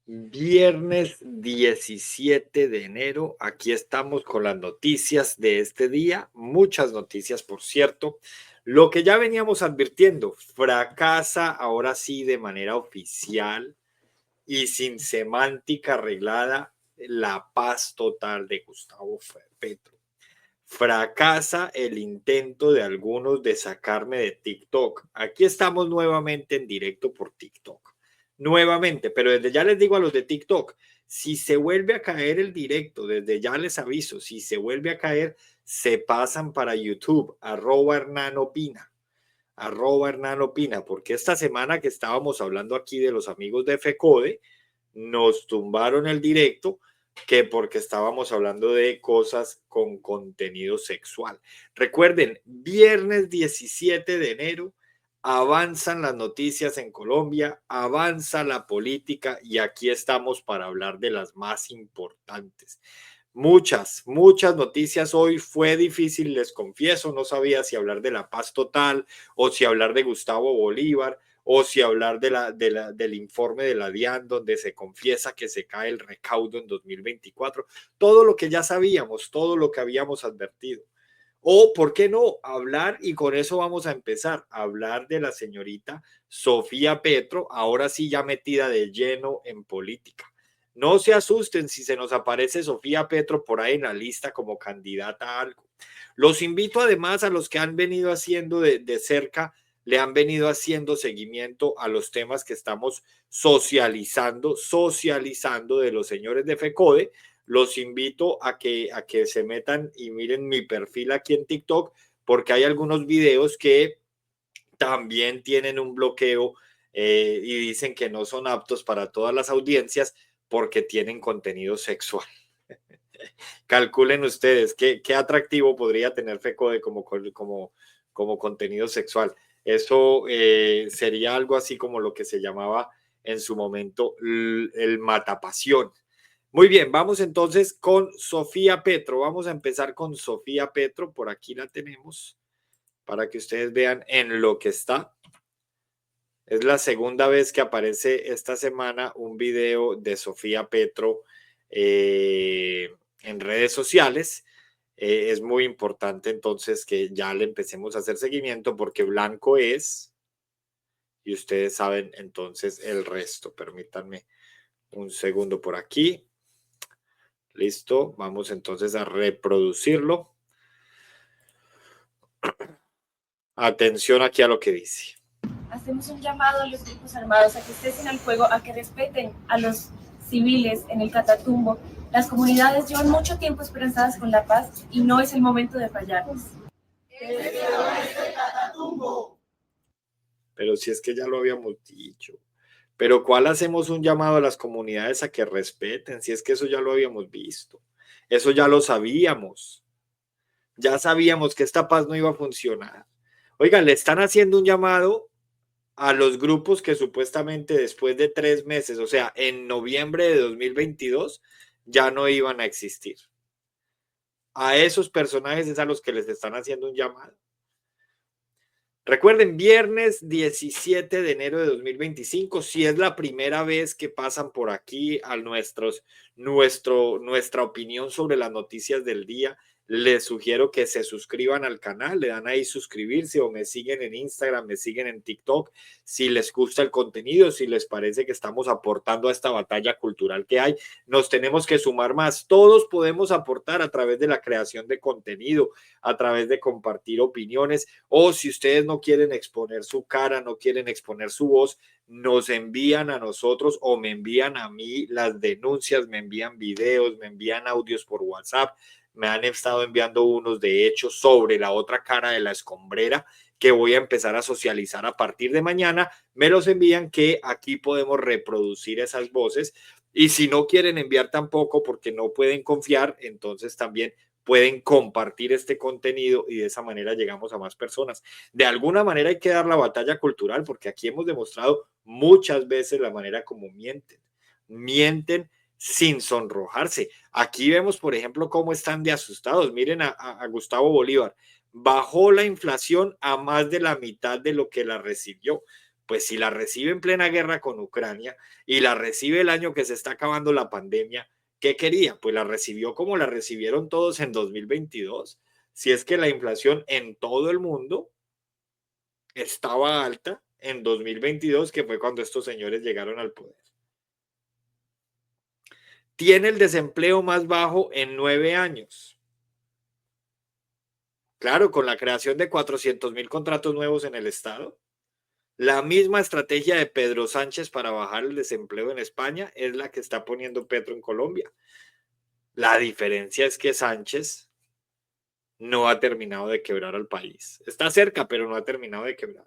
Viernes 17 de enero, aquí estamos con las noticias de este día, muchas noticias por cierto. Lo que ya veníamos advirtiendo, fracasa ahora sí de manera oficial y sin semántica arreglada la paz total de Gustavo Petro. Fracasa el intento de algunos de sacarme de TikTok. Aquí estamos nuevamente en directo por TikTok. Nuevamente, pero desde ya les digo a los de TikTok, si se vuelve a caer el directo, desde ya les aviso, si se vuelve a caer, se pasan para YouTube, @HernanOpina, @HernanOpina, porque esta semana que estábamos hablando aquí de los amigos de FECODE, nos tumbaron el directo que porque estábamos hablando de cosas con contenido sexual. Recuerden, viernes 17 de enero, avanzan las noticias en Colombia, avanza la política y aquí estamos para hablar de las más importantes. Muchas noticias hoy. Fue difícil, les confieso, no sabía si hablar de la paz total o si hablar de Gustavo Bolívar o si hablar del informe de la DIAN donde se confiesa que se cae el recaudo en 2024, todo lo que ya sabíamos, todo lo que habíamos advertido. O, ¿por qué no? Hablar, y con eso vamos a empezar, a hablar de la señorita Sofía Petro, ahora sí ya metida de lleno en política. No se asusten si se nos aparece Sofía Petro por ahí en la lista como candidata a algo. Los invito además a los que han venido haciendo de cerca, le han venido haciendo seguimiento a los temas que estamos socializando de los señores de FECODE. Los invito a que se metan y miren mi perfil aquí en TikTok, porque hay algunos videos que también tienen un bloqueo y dicen que no son aptos para todas las audiencias porque tienen contenido sexual. Calculen ustedes qué atractivo podría tener FECODE como contenido sexual. Eso sería algo así como lo que se llamaba en su momento el matapasión. Muy bien, vamos entonces con Sofía Petro. Vamos a empezar con Sofía Petro. Por aquí la tenemos para que ustedes vean en lo que está. Es la segunda vez que aparece esta semana un video de Sofía Petro en redes sociales. Es muy importante entonces que ya le empecemos a hacer seguimiento porque blanco es, y ustedes saben entonces el resto. Permítanme un segundo por aquí. Listo, vamos entonces a reproducirlo. Atención aquí a lo que dice. Hacemos un llamado a los grupos armados a que cesen al fuego, a que respeten a los civiles en el Catatumbo. Las comunidades llevan mucho tiempo esperanzadas con la paz y no es el momento de fallarles. Pero si es que ya lo habíamos dicho. Pero ¿cuál hacemos un llamado a las comunidades a que respeten? Si es que eso ya lo habíamos visto. Eso ya lo sabíamos. Ya sabíamos que esta paz no iba a funcionar. Oigan, le están haciendo un llamado a los grupos que supuestamente después de 3 meses, o sea, en noviembre de 2022, ya no iban a existir. A esos personajes es a los que les están haciendo un llamado. Recuerden, viernes 17 de enero de 2025, si es la primera vez que pasan por aquí a nuestra opinión sobre las noticias del día, les sugiero que se suscriban al canal, le dan ahí suscribirse o me siguen en Instagram, me siguen en TikTok, si les gusta el contenido, si les parece que estamos aportando a esta batalla cultural que hay, nos tenemos que sumar más. Todos podemos aportar a través de la creación de contenido, a través de compartir opiniones, o si ustedes no quieren exponer su cara, no quieren exponer su voz, nos envían a nosotros o me envían a mí las denuncias, me envían videos, me envían audios por WhatsApp, me han estado enviando unos de hecho sobre la otra cara de la escombrera que voy a empezar a socializar a partir de mañana, me los envían que aquí podemos reproducir esas voces y si no quieren enviar tampoco porque no pueden confiar, entonces también pueden compartir este contenido y de esa manera llegamos a más personas. De alguna manera hay que dar la batalla cultural porque aquí hemos demostrado muchas veces la manera como mienten. Mienten sin sonrojarse. Aquí vemos, por ejemplo, cómo están de asustados. Miren a Gustavo Bolívar. Bajó la inflación a más de la mitad de lo que la recibió. Pues si la recibe en plena guerra con Ucrania y la recibe el año que se está acabando la pandemia, ¿qué quería? Pues la recibió como la recibieron todos en 2022. Si es que la inflación en todo el mundo estaba alta en 2022, que fue cuando estos señores llegaron al poder. Tiene el desempleo más bajo en 9 años. Claro, con la creación de 400.000 contratos nuevos en el Estado. La misma estrategia de Pedro Sánchez para bajar el desempleo en España es la que está poniendo Petro en Colombia. La diferencia es que Sánchez no ha terminado de quebrar al país. Está cerca, pero no ha terminado de quebrar.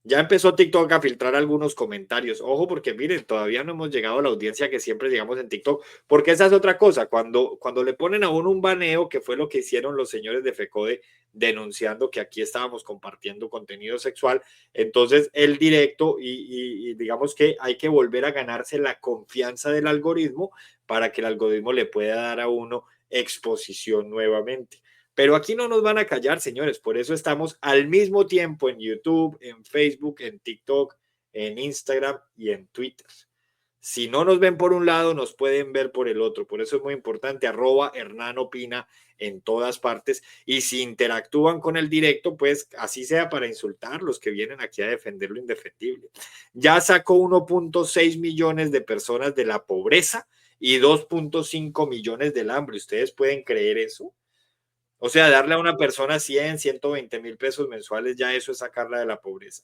Ya empezó TikTok a filtrar algunos comentarios. Ojo, porque miren, todavía no hemos llegado a la audiencia que siempre llegamos en TikTok, porque esa es otra cosa. Cuando le ponen a uno un baneo, que fue lo que hicieron los señores de FECODE denunciando que aquí estábamos compartiendo contenido sexual, entonces el directo y digamos que hay que volver a ganarse la confianza del algoritmo para que el algoritmo le pueda dar a uno exposición nuevamente. Pero aquí no nos van a callar, señores. Por eso estamos al mismo tiempo en YouTube, en Facebook, en TikTok, en Instagram y en Twitter. Si no nos ven por un lado, nos pueden ver por el otro. Por eso es muy importante, @HernánOpina en todas partes. Y si interactúan con el directo, pues así sea para insultar los que vienen aquí a defender lo indefendible. Ya sacó 1.6 millones de personas de la pobreza y 2.5 millones del hambre. ¿Ustedes pueden creer eso? O sea, darle a una persona 100, 120.000 pesos mensuales, ya eso es sacarla de la pobreza.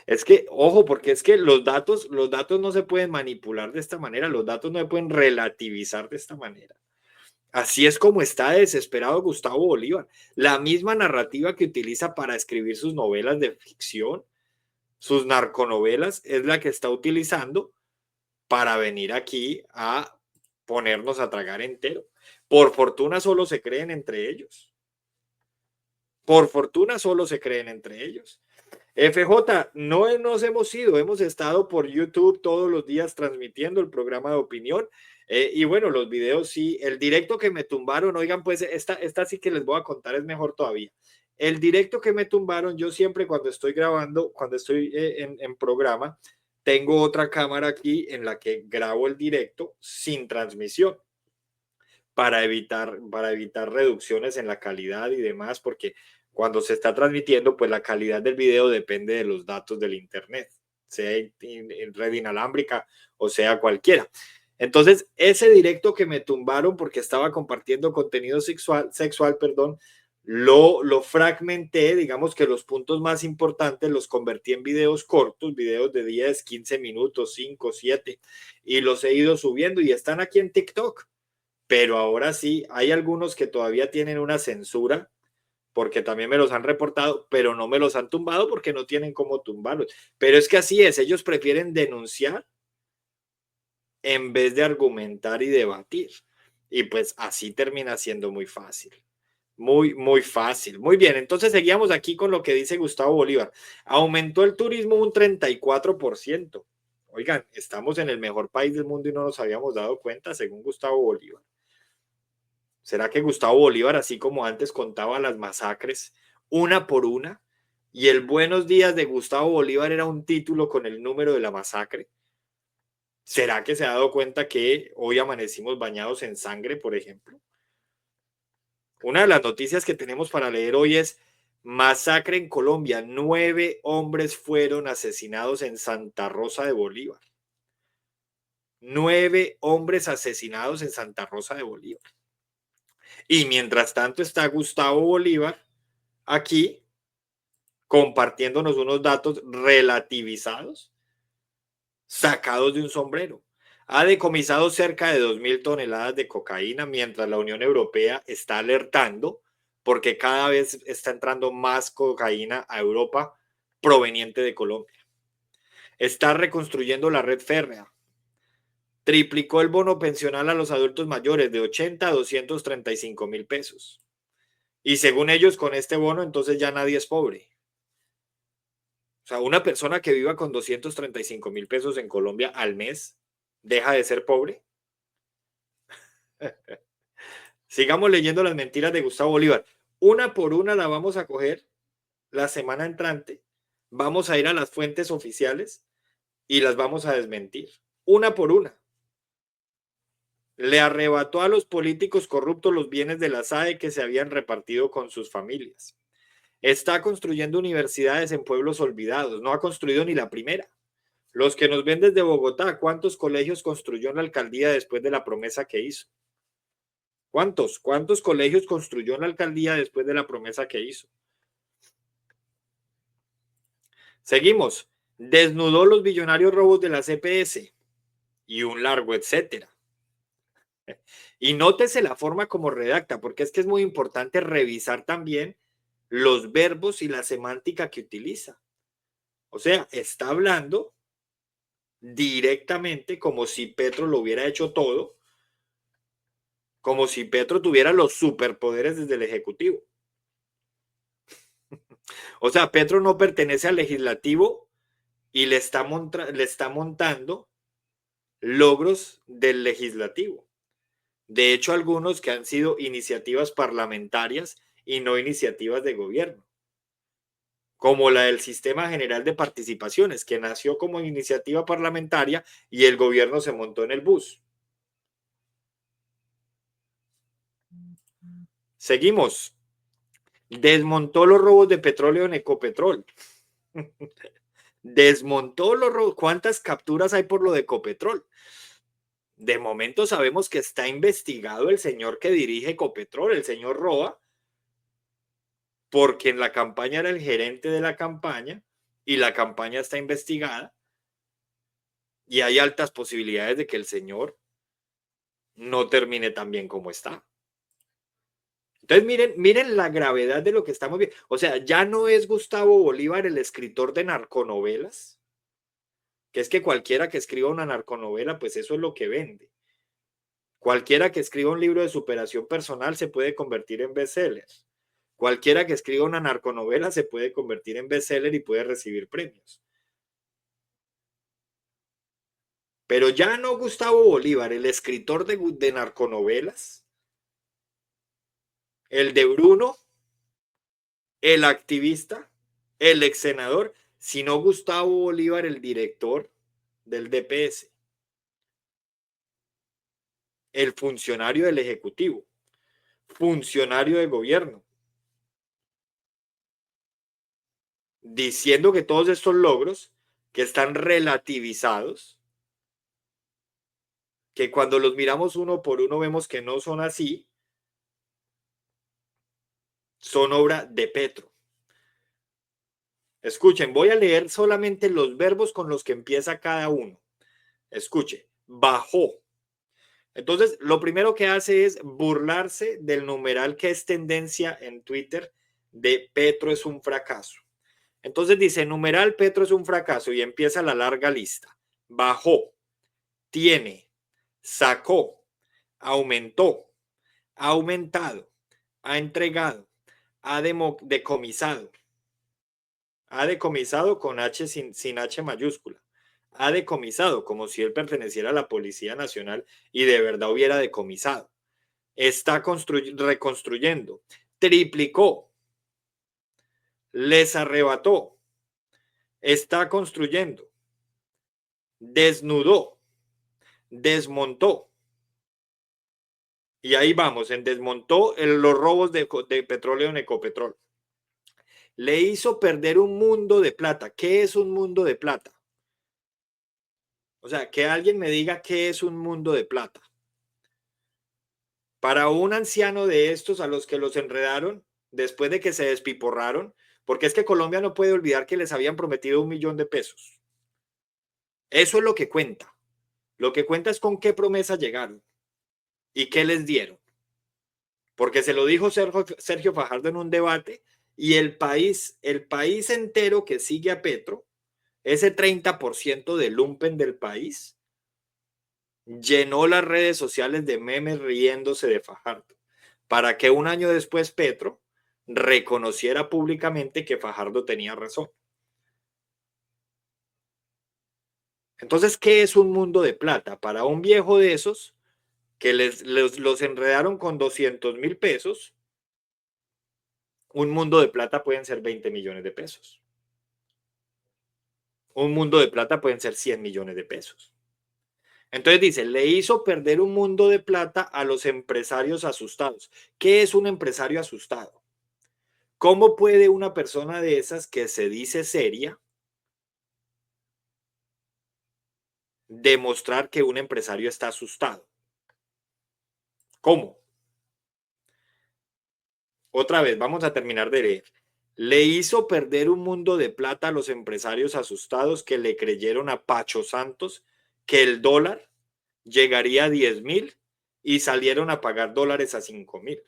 Es que, ojo, porque es que los datos no se pueden manipular de esta manera, los datos no se pueden relativizar de esta manera. Así es como está desesperado Gustavo Bolívar. La misma narrativa que utiliza para escribir sus novelas de ficción, sus narconovelas, es la que está utilizando para venir aquí a ponernos a tragar entero. Por fortuna solo se creen entre ellos. Por fortuna solo se creen entre ellos. FJ, no nos hemos ido, hemos estado por YouTube todos los días transmitiendo el programa de opinión. Y bueno, los videos sí, el directo que me tumbaron, oigan, pues esta sí que les voy a contar, es mejor todavía. El directo que me tumbaron, yo siempre cuando estoy grabando, cuando estoy en programa, tengo otra cámara aquí en la que grabo el directo sin transmisión para evitar reducciones en la calidad y demás, porque cuando se está transmitiendo, pues la calidad del video depende de los datos del internet, sea en red inalámbrica o sea cualquiera. Entonces, ese directo que me tumbaron porque estaba compartiendo contenido sexual, perdón, lo fragmenté, digamos que los puntos más importantes los convertí en videos cortos, videos de 10, 15 minutos, 5, 7, y los he ido subiendo y están aquí en TikTok. Pero ahora sí, hay algunos que todavía tienen una censura, porque también me los han reportado, pero no me los han tumbado porque no tienen cómo tumbarlos. Pero es que así es, ellos prefieren denunciar en vez de argumentar y debatir. Y pues así termina siendo muy fácil. Muy, muy fácil. Muy bien, entonces seguíamos aquí con lo que dice Gustavo Bolívar. Aumentó el turismo un 34%. Oigan, estamos en el mejor país del mundo y no nos habíamos dado cuenta, según Gustavo Bolívar. ¿Será que Gustavo Bolívar, así como antes contaba las masacres, una por una, y el Buenos días de Gustavo Bolívar era un título con el número de la masacre? ¿Será que se ha dado cuenta que hoy amanecimos bañados en sangre, por ejemplo? Una de las noticias que tenemos para leer hoy es masacre en Colombia. 9 hombres fueron asesinados en Santa Rosa de Bolívar. 9 hombres asesinados en Santa Rosa de Bolívar. Y mientras tanto está Gustavo Bolívar aquí compartiéndonos unos datos relativizados, sacados de un sombrero. Ha decomisado cerca de 2.000 toneladas de cocaína, mientras la Unión Europea está alertando porque cada vez está entrando más cocaína a Europa proveniente de Colombia. Está reconstruyendo la red férrea. Triplicó el bono pensional a los adultos mayores de 80 a 235.000 pesos. Y según ellos, con este bono, entonces ya nadie es pobre. O sea, una persona que viva con 235.000 pesos en Colombia al mes, ¿deja de ser pobre? Sigamos leyendo las mentiras de Gustavo Bolívar. Una por una la vamos a coger la semana entrante, vamos a ir a las fuentes oficiales y las vamos a desmentir, una por una. Le arrebató a los políticos corruptos los bienes de la SAE que se habían repartido con sus familias. Está construyendo universidades en pueblos olvidados, no ha construido ni la primera. Los que nos ven desde Bogotá, ¿cuántos colegios construyó en la alcaldía después de la promesa que hizo? ¿Cuántos? ¿Cuántos colegios construyó en la alcaldía después de la promesa que hizo? Seguimos. Desnudó los billonarios robos de la CPS y un largo etcétera. Y nótese la forma como redacta, porque es que es muy importante revisar también los verbos y la semántica que utiliza. O sea, está hablando directamente como si Petro lo hubiera hecho todo, como si Petro tuviera los superpoderes desde el Ejecutivo. O sea, Petro no pertenece al Legislativo y le está montando logros del Legislativo. De hecho, algunos que han sido iniciativas parlamentarias y no iniciativas de gobierno, como la del Sistema General de Participaciones, que nació como iniciativa parlamentaria y el gobierno se montó en el bus. Seguimos. Desmontó los robos de petróleo en Ecopetrol. Desmontó los robos. ¿Cuántas capturas hay por lo de Ecopetrol? De momento sabemos que está investigado el señor que dirige Ecopetrol, el señor Roa, porque en la campaña era el gerente de la campaña y la campaña está investigada y hay altas posibilidades de que el señor no termine tan bien como está. Entonces miren la gravedad de lo que estamos viendo. O sea, ya no es Gustavo Bolívar el escritor de narconovelas, que es que cualquiera que escriba una narconovela, pues eso es lo que vende. Cualquiera que escriba un libro de superación personal se puede convertir en bestseller. Cualquiera que escriba una narconovela se puede convertir en bestseller y puede recibir premios. Pero ya no Gustavo Bolívar, el escritor de narconovelas, el de Bruno, el activista, el ex senador, sino Gustavo Bolívar, el director del DPS, el funcionario del Ejecutivo, funcionario de gobierno, diciendo que todos estos logros que están relativizados, que cuando los miramos uno por uno vemos que no son así, son obra de Petro. Escuchen, voy a leer solamente los verbos con los que empieza cada uno. Escuche, bajó. Entonces, lo primero que hace es burlarse del numeral que es tendencia en Twitter de Petro es un fracaso. Entonces dice, numeral Petro es un fracaso y empieza la larga lista. Bajó, tiene, sacó, aumentó, ha aumentado, ha entregado, ha decomisado. Ha decomisado con H sin H mayúscula. Ha decomisado como si él perteneciera a la Policía Nacional y de verdad hubiera decomisado. Está reconstruyendo. Triplicó. Les arrebató. Está construyendo. Desnudó. Desmontó. Y ahí vamos, en desmontó los robos de petróleo en Ecopetrol. Le hizo perder un mundo de plata. ¿Qué es un mundo de plata? O sea, que alguien me diga qué es un mundo de plata. Para un anciano de estos a los que los enredaron después de que se despiporraron, porque es que Colombia no puede olvidar que les habían prometido 1.000.000 de pesos. Eso es lo que cuenta. Lo que cuenta es con qué promesa llegaron y qué les dieron. Porque se lo dijo Sergio Fajardo en un debate y el país entero que sigue a Petro, ese 30% del lumpen del país, llenó las redes sociales de memes riéndose de Fajardo, para que un año después Petro reconociera públicamente que Fajardo tenía razón. Entonces, ¿qué es un mundo de plata? Para un viejo de esos que los enredaron con 200.000 pesos, Un mundo de plata pueden ser 20 millones de pesos. Un mundo de plata pueden ser 100 millones de pesos. Entonces dice, le hizo perder un mundo de plata a los empresarios asustados. ¿Qué es un empresario asustado? ¿Cómo puede una persona de esas que se dice seria demostrar que un empresario está asustado? ¿Cómo? Otra vez, vamos a terminar de leer. Le hizo perder un mundo de plata a los empresarios asustados que le creyeron a Pacho Santos que el dólar llegaría a 10.000 y salieron a pagar dólares a 5.000.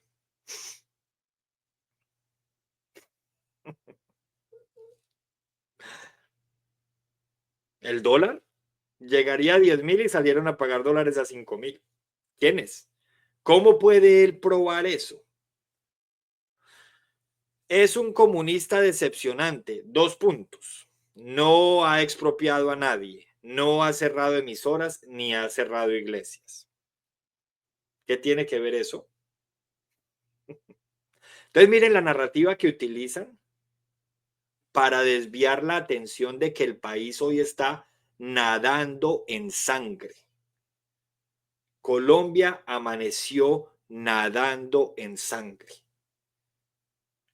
El dólar llegaría a 10.000 y salieron a pagar dólares a 5.000. ¿Quiénes? ¿Cómo puede él probar eso? Es un comunista decepcionante. 2 puntos. No ha expropiado a nadie, no ha cerrado emisoras ni ha cerrado iglesias. ¿Qué tiene que ver eso? Entonces miren la narrativa que utilizan para desviar la atención de que el país hoy está nadando en sangre. Colombia amaneció nadando en sangre,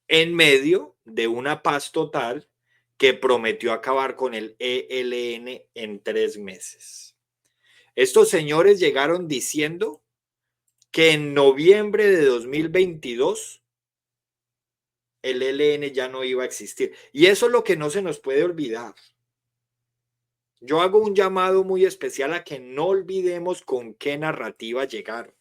en medio de una paz total que prometió acabar con el ELN en 3 meses. Estos señores llegaron diciendo que en noviembre de 2022 el ELN ya no iba a existir. Y eso es lo que no se nos puede olvidar. Yo hago un llamado muy especial a que no olvidemos con qué narrativa llegaron.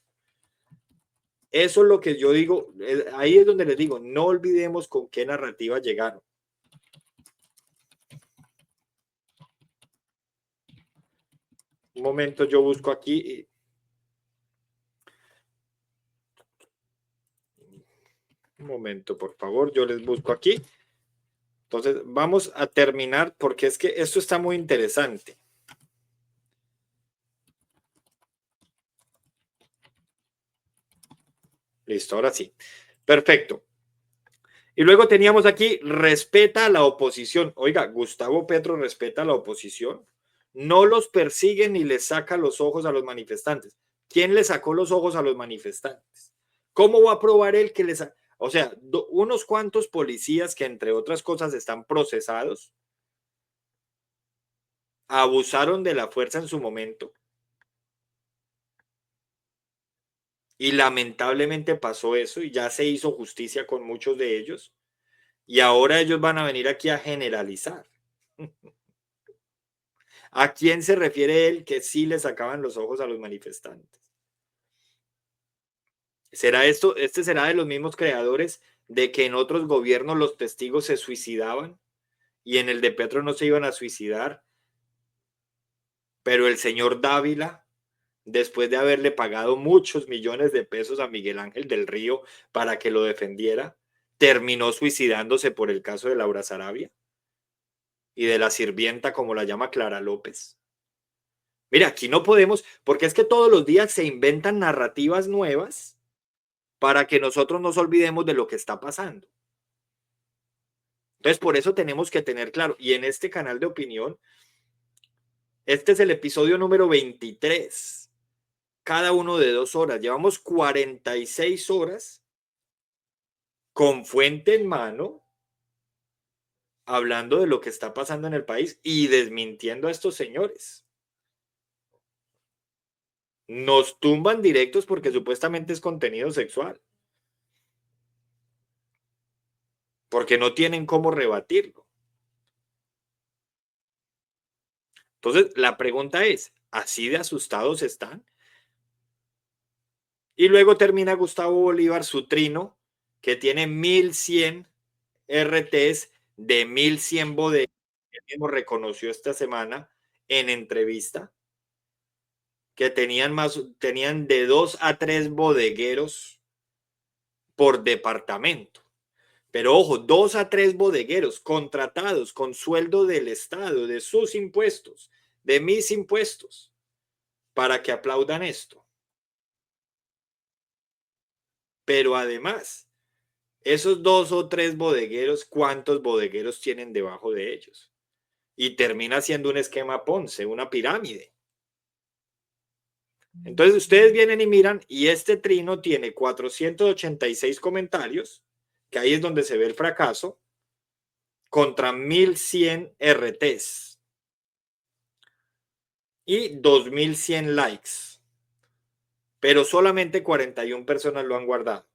Eso es lo que yo digo, ahí es donde les digo, no olvidemos con qué narrativa llegaron. Un momento, yo busco aquí. Un momento, por favor, yo les busco aquí. Entonces, vamos a terminar porque es que esto está muy interesante. Listo, ahora sí. Perfecto. Y luego teníamos aquí, respeta a la oposición. Oiga, Gustavo Petro respeta a la oposición. No los persigue ni les saca los ojos a los manifestantes. ¿Quién le sacó los ojos a los manifestantes? ¿Cómo va a probar él que les... O sea, unos cuantos policías que entre otras cosas están procesados, abusaron de la fuerza en su momento y lamentablemente pasó eso y ya se hizo justicia con muchos de ellos y ahora ellos van a venir aquí a generalizar. ¿A quién se refiere él que sí le sacaban los ojos a los manifestantes? ¿Será esto, este será de los mismos creadores de que en otros gobiernos los testigos se suicidaban y en el de Petro no se iban a suicidar? Pero el señor Dávila, después de haberle pagado muchos millones de pesos a Miguel Ángel del Río para que lo defendiera, terminó suicidándose por el caso de Laura Sarabia y de la sirvienta, como la llama Clara López. Mira, aquí no podemos, porque es que todos los días se inventan narrativas nuevas para que nosotros nos olvidemos de lo que está pasando. Entonces, por eso tenemos que tener claro, y en este canal de opinión, este es el episodio número 23, cada uno de 2 horas. Llevamos 46 horas con fuente en mano, hablando de lo que está pasando en el país y desmintiendo a estos señores. Nos tumban directos porque supuestamente es contenido sexual, porque no tienen cómo rebatirlo. Entonces, la pregunta es, ¿así de asustados están? Y luego termina Gustavo Bolívar su trino, que tiene 1.100 RTs de 1.100 bodegas, que él mismo reconoció esta semana en entrevista, que tenían de 2 a 3 bodegueros por departamento. Pero ojo, 2 a 3 bodegueros contratados con sueldo del Estado, de sus impuestos, de mis impuestos, para que aplaudan esto. Pero además, Esos 2 o 3 bodegueros, ¿cuántos bodegueros tienen debajo de ellos? Y termina siendo un esquema Ponce, una pirámide. Entonces ustedes vienen y miran y este trino tiene 486 comentarios, que ahí es donde se ve el fracaso, contra 1100 RTs y 2100 likes, pero solamente 41 personas lo han guardado.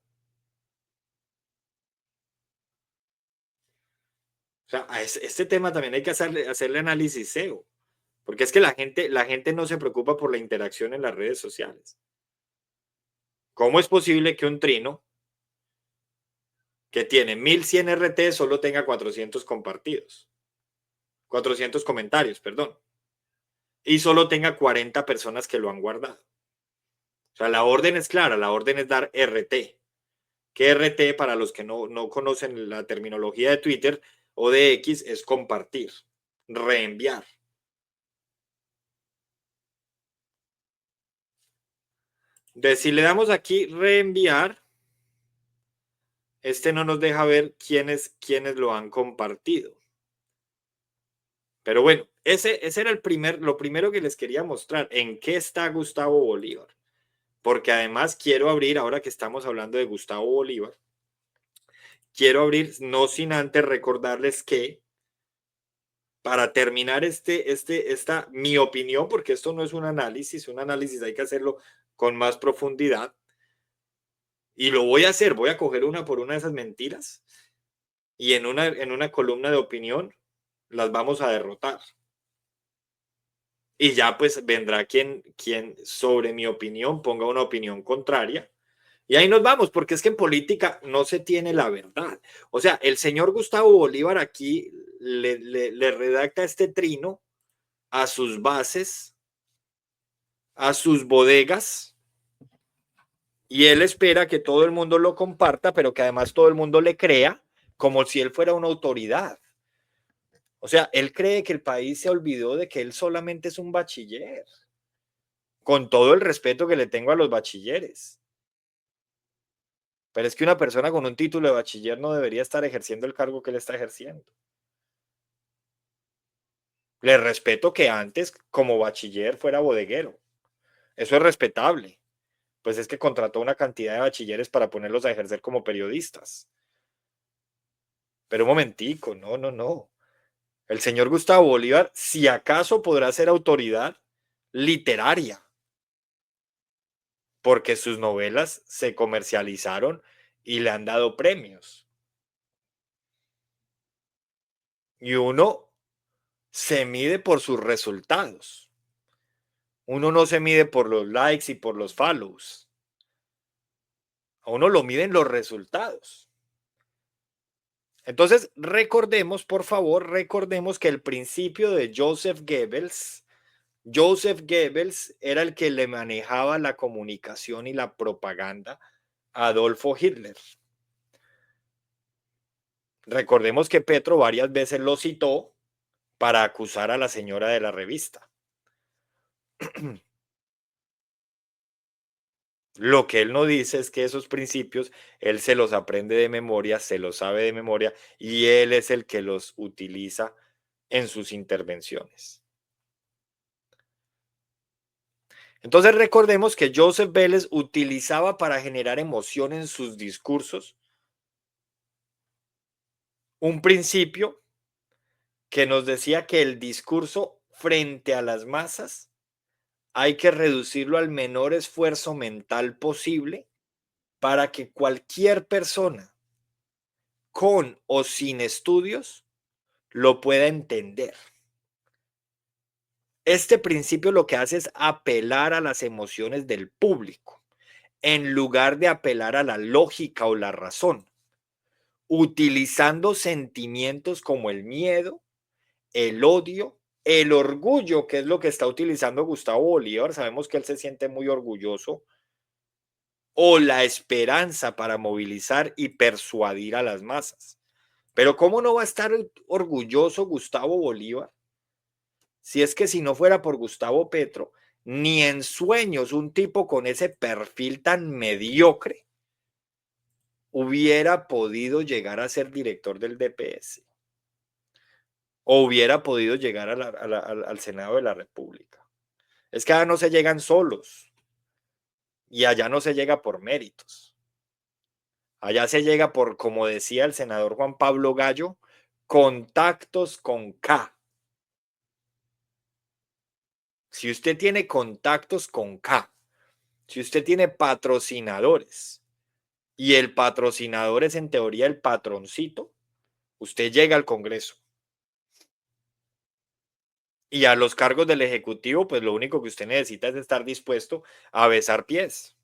O sea, a este tema también hay que hacerle análisis SEO, porque es que la gente no se preocupa por la interacción en las redes sociales. ¿Cómo es posible que un trino que tiene 1100 RT solo tenga 400 compartidos? 400 comentarios, perdón. Y solo tenga 40 personas que lo han guardado. O sea, la orden es clara, la orden es dar RT. Que RT, para los que no conocen la terminología de Twitter o de X, es compartir, reenviar. Entonces, si le damos aquí reenviar, este no nos deja ver quiénes lo han compartido. Pero bueno, ese era lo primero que les quería mostrar, en qué está Gustavo Bolívar. Porque además quiero abrir, ahora que estamos hablando de Gustavo Bolívar, quiero abrir, no sin antes recordarles que para terminar mi opinión, porque esto no es un análisis hay que hacerlo con más profundidad, y lo voy a hacer, voy a coger una por una de esas mentiras, y en una columna de opinión las vamos a derrotar. Y ya pues vendrá quien sobre mi opinión ponga una opinión contraria. Y ahí nos vamos, porque es que en política no se tiene la verdad. O sea, el señor Gustavo Bolívar aquí le redacta este trino a sus bases, a sus bodegas, y él espera que todo el mundo lo comparta, pero que además todo el mundo le crea como si él fuera una autoridad. O sea, él cree que el país se olvidó de que él solamente es un bachiller, con todo el respeto que le tengo a los bachilleres. Pero es que una persona con un título de bachiller no debería estar ejerciendo el cargo que él está ejerciendo. Le respeto que antes, como bachiller, fuera bodeguero. Eso es respetable. Pues es que contrató una cantidad de bachilleres para ponerlos a ejercer como periodistas. Pero un momentico, no. El señor Gustavo Bolívar, si acaso podrá ser autoridad literaria, porque sus novelas se comercializaron y le han dado premios. Y uno se mide por sus resultados. Uno no se mide por los likes y por los follows. A uno lo miden los resultados. Entonces, recordemos, por favor, que el principio de Joseph Goebbels era el que le manejaba la comunicación y la propaganda a Adolfo Hitler. Recordemos que Petro varias veces lo citó para acusar a la señora de la revista. Lo que él no dice es que esos principios él se los aprende de memoria, se los sabe de memoria y él es el que los utiliza en sus intervenciones. Entonces recordemos que Joseph Vélez utilizaba para generar emoción en sus discursos un principio que nos decía que el discurso frente a las masas hay que reducirlo al menor esfuerzo mental posible para que cualquier persona con o sin estudios lo pueda entender. Este principio lo que hace es apelar a las emociones del público en lugar de apelar a la lógica o la razón, utilizando sentimientos como el miedo, el odio, el orgullo, que es lo que está utilizando Gustavo Bolívar. Sabemos que él se siente muy orgulloso, o la esperanza para movilizar y persuadir a las masas. Pero ¿cómo no va a estar orgulloso Gustavo Bolívar? Si es que si no fuera por Gustavo Petro, ni en sueños un tipo con ese perfil tan mediocre hubiera podido llegar a ser director del DPS o hubiera podido llegar al Senado de la República. Es que allá no se llegan solos y allá no se llega por méritos. Allá se llega por, como decía el senador Juan Pablo Gallo, contactos con K. Si usted tiene contactos con K, si usted tiene patrocinadores y el patrocinador es en teoría el patroncito, usted llega al Congreso. Y a los cargos del Ejecutivo, pues lo único que usted necesita es estar dispuesto a besar pies.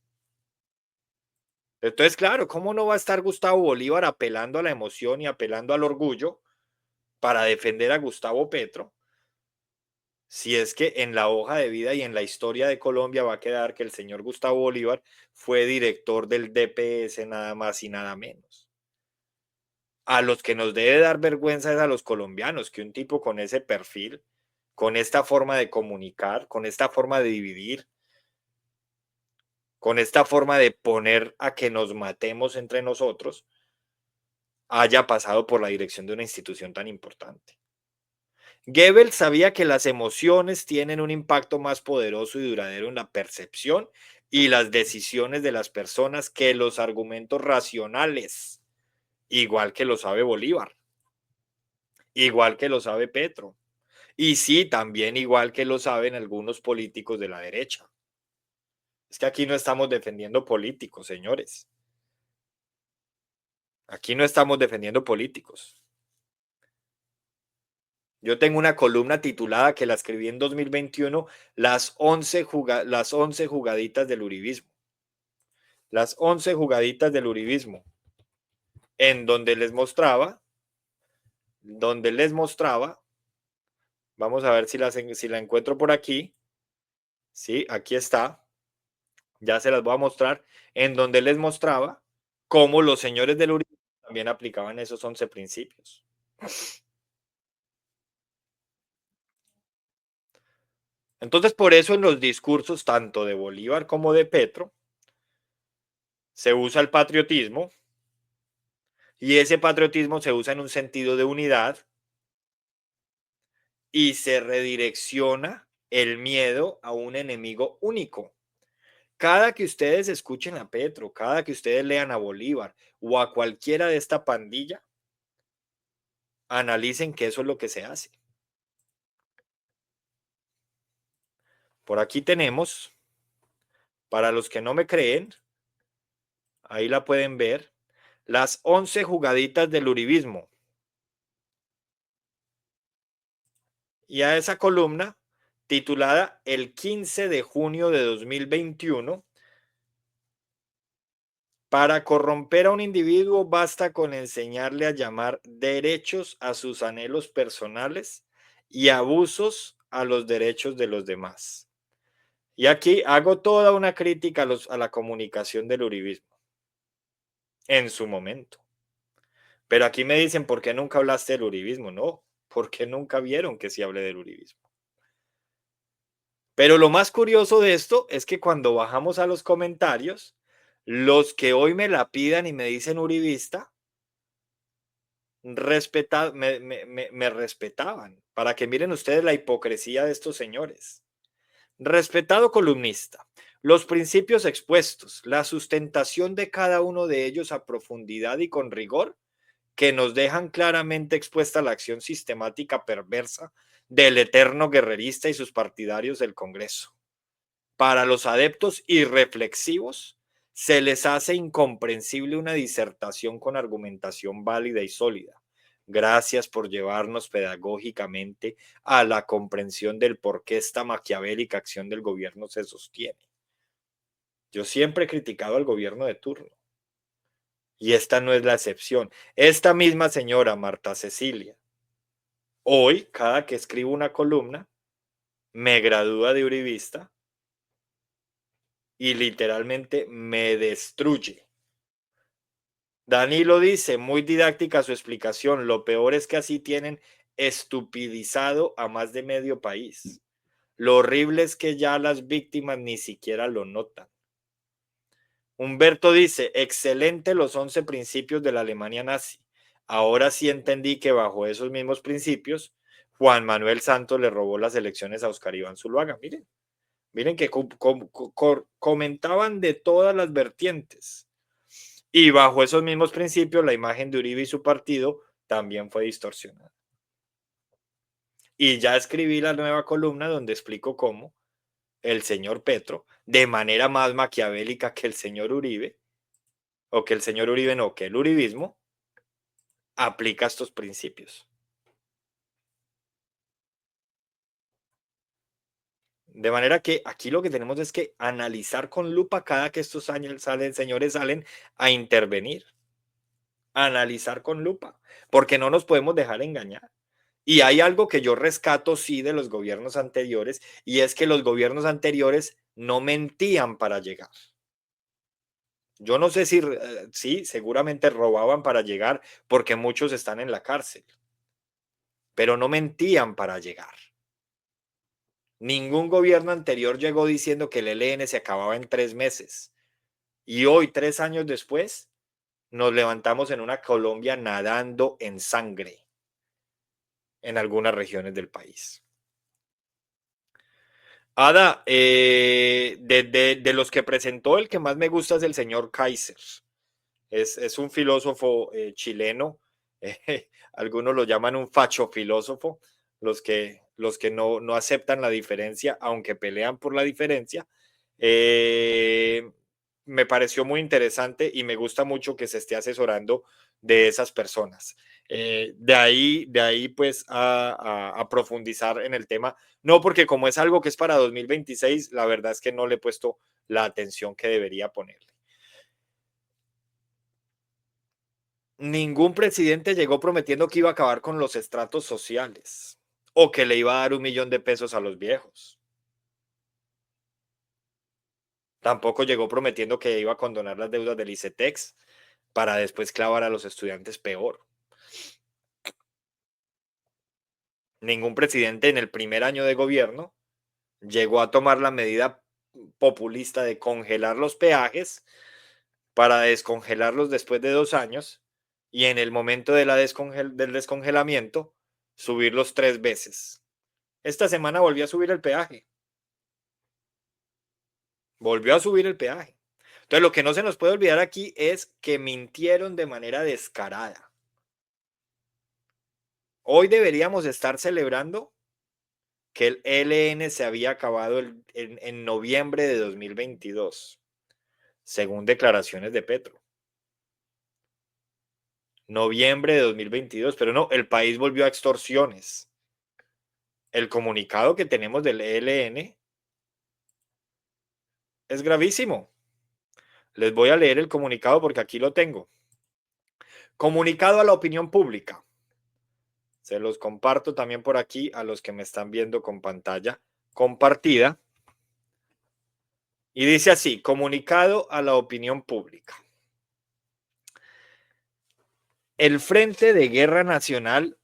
Entonces, claro, ¿cómo no va a estar Gustavo Bolívar apelando a la emoción y apelando al orgullo para defender a Gustavo Petro? Si es que en la hoja de vida y en la historia de Colombia va a quedar que el señor Gustavo Bolívar fue director del DPS nada más y nada menos. A los que nos debe dar vergüenza es a los colombianos, que un tipo con ese perfil, con esta forma de comunicar, con esta forma de dividir, con esta forma de poner a que nos matemos entre nosotros, haya pasado por la dirección de una institución tan importante. Goebbels sabía que las emociones tienen un impacto más poderoso y duradero en la percepción y las decisiones de las personas que los argumentos racionales, igual que lo sabe Bolívar, igual que lo sabe Petro, y sí, también igual que lo saben algunos políticos de la derecha. Es que aquí no estamos defendiendo políticos, señores. Aquí no estamos defendiendo políticos. Yo tengo una columna titulada que la escribí en 2021, las 11 jugaditas del uribismo. Las 11 jugaditas del uribismo, en donde les mostraba, vamos a ver si la encuentro por aquí. Sí, aquí está. Ya se las voy a mostrar, en donde les mostraba cómo los señores del uribismo también aplicaban esos 11 principios. Entonces, por eso en los discursos tanto de Bolívar como de Petro se usa el patriotismo y ese patriotismo se usa en un sentido de unidad y se redirecciona el miedo a un enemigo único. Cada que ustedes escuchen a Petro, cada que ustedes lean a Bolívar o a cualquiera de esta pandilla, analicen que eso es lo que se hace. Por aquí tenemos, para los que no me creen, ahí la pueden ver, las 11 jugaditas del uribismo. Y a esa columna, titulada El 15 de junio de 2021, para corromper a un individuo basta con enseñarle a llamar derechos a sus anhelos personales y abusos a los derechos de los demás. Y aquí hago toda una crítica a la comunicación del uribismo en su momento. Pero aquí me dicen, ¿por qué nunca hablaste del uribismo? No, porque nunca vieron que sí hablé del uribismo. Pero lo más curioso de esto es que cuando bajamos a los comentarios, los que hoy me la pidan y me dicen uribista, me respetaban, para que miren ustedes la hipocresía de estos señores. Respetado columnista, los principios expuestos, la sustentación de cada uno de ellos a profundidad y con rigor, que nos dejan claramente expuesta la acción sistemática perversa del eterno guerrerista y sus partidarios del Congreso. Para los adeptos irreflexivos, se les hace incomprensible una disertación con argumentación válida y sólida. Gracias por llevarnos pedagógicamente a la comprensión del por qué esta maquiavélica acción del gobierno se sostiene. Yo siempre he criticado al gobierno de turno y esta no es la excepción. Esta misma señora, Marta Cecilia, hoy, cada que escribo una columna, me gradúa de uribista y literalmente me destruye. Danilo dice, muy didáctica su explicación, lo peor es que así tienen estupidizado a más de medio país. Lo horrible es que ya las víctimas ni siquiera lo notan. Humberto dice, excelente los 11 principios de la Alemania nazi. Ahora sí entendí que bajo esos mismos principios, Juan Manuel Santos le robó las elecciones a Oscar Iván Zuluaga. Miren, miren que comentaban de todas las vertientes. Y bajo esos mismos principios, la imagen de Uribe y su partido también fue distorsionada. Y ya escribí la nueva columna donde explico cómo el señor Petro, de manera más maquiavélica que el señor Uribe, o que el señor Uribe no, que el uribismo, aplica estos principios. De manera que aquí lo que tenemos es que analizar con lupa cada que estos señores salen a intervenir. Analizar con lupa, porque no nos podemos dejar engañar. Y hay algo que yo rescato, sí, de los gobiernos anteriores, y es que los gobiernos anteriores no mentían para llegar. Yo no sé si, sí, seguramente robaban para llegar, porque muchos están en la cárcel, pero no mentían para llegar. Ningún gobierno anterior llegó diciendo que el ELN se acababa en 3 meses. Y hoy, 3 años después, nos levantamos en una Colombia nadando en sangre en algunas regiones del país. Ada, de los que presentó, el que más me gusta es el señor Kaiser. Es un filósofo chileno. Algunos lo llaman un facho filósofo, los que no aceptan la diferencia, aunque pelean por la diferencia. Me pareció muy interesante y me gusta mucho que se esté asesorando de esas personas. De ahí pues a profundizar en el tema. No, porque como es algo que es para 2026, la verdad es que no le he puesto la atención que debería ponerle. Ningún presidente llegó prometiendo que iba a acabar con los estratos sociales o que le iba a dar 1 millón de pesos a los viejos. Tampoco llegó prometiendo que iba a condonar las deudas del ICETEX para después clavar a los estudiantes peor. Ningún presidente en el primer año de gobierno llegó a tomar la medida populista de congelar los peajes para descongelarlos después de 2 años y en el momento del descongelamiento subirlos 3 veces. Esta semana volvió a subir el peaje. Volvió a subir el peaje. Entonces, lo que no se nos puede olvidar aquí es que mintieron de manera descarada. Hoy deberíamos estar celebrando que el ELN se había acabado en noviembre de 2022, según declaraciones de Petro. Noviembre de 2022, pero no, el país volvió a extorsiones. El comunicado que tenemos del ELN es gravísimo. Les voy a leer el comunicado porque aquí lo tengo. Comunicado a la opinión pública. Se los comparto también por aquí a los que me están viendo con pantalla compartida. Y dice así, comunicado a la opinión pública. El Frente de Guerra Nacional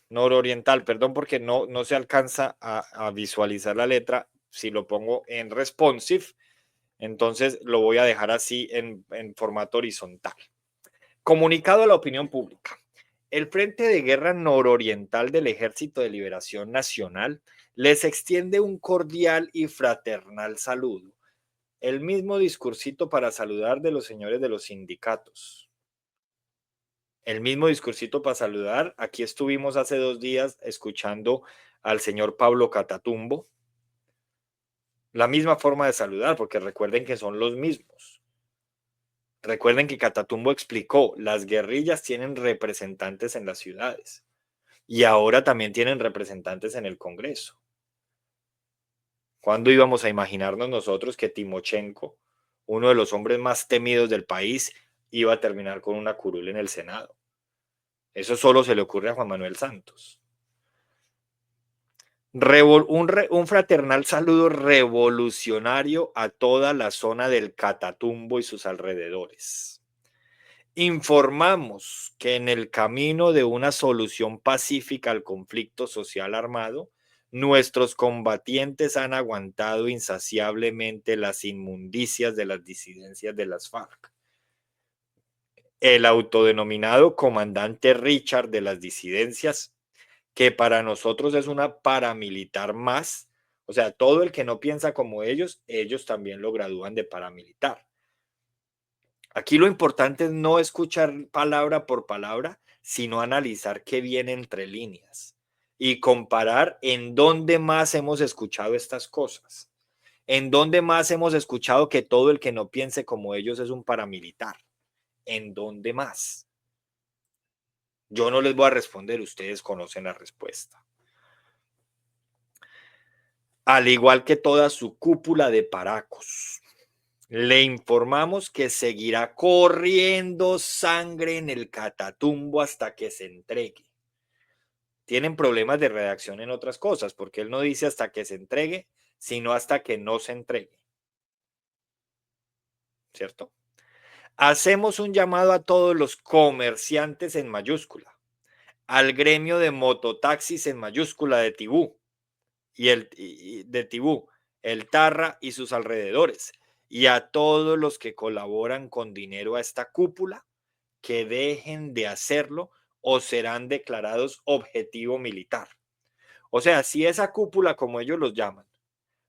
Nororiental, perdón, porque no se alcanza a visualizar la letra. Si lo pongo en responsive, entonces lo voy a dejar así en formato horizontal. Comunicado a la opinión pública. El Frente de Guerra Nororiental del Ejército de Liberación Nacional les extiende un cordial y fraternal saludo. El mismo discursito para saludar de los señores de los sindicatos. El mismo discursito para saludar. Aquí estuvimos hace 2 días escuchando al señor Pablo Catatumbo. La misma forma de saludar, porque recuerden que son los mismos. Recuerden que Catatumbo explicó, las guerrillas tienen representantes en las ciudades y ahora también tienen representantes en el Congreso. ¿Cuándo íbamos a imaginarnos nosotros que Timochenko, uno de los hombres más temidos del país, iba a terminar con una curul en el Senado? Eso solo se le ocurre a Juan Manuel Santos. Un fraternal saludo revolucionario a toda la zona del Catatumbo y sus alrededores. Informamos que en el camino de una solución pacífica al conflicto social armado, Nuestros combatientes han aguantado insaciablemente las inmundicias de las disidencias de las FARC. El autodenominado comandante Richard de las disidencias, que para nosotros es una paramilitar más, o sea, todo el que no piensa como ellos también lo gradúan de paramilitar. Aquí lo importante es no escuchar palabra por palabra, sino analizar qué viene entre líneas y comparar en dónde más hemos escuchado estas cosas, en dónde más hemos escuchado que todo el que no piense como ellos es un paramilitar, en dónde más. Yo no les voy a responder, ustedes conocen la respuesta. Al igual que toda su cúpula de paracos, le informamos que seguirá corriendo sangre en el Catatumbo hasta que se entregue. Tienen problemas de redacción en otras cosas, porque él no dice hasta que se entregue, sino hasta que no se entregue. ¿Cierto? Hacemos un llamado a todos los comerciantes en mayúscula, al gremio de mototaxis en mayúscula de Tibú, de Tibú, el Tarra y sus alrededores, y a todos los que colaboran con dinero a esta cúpula, que dejen de hacerlo o serán declarados objetivo militar. O sea, si esa cúpula, como ellos los llaman,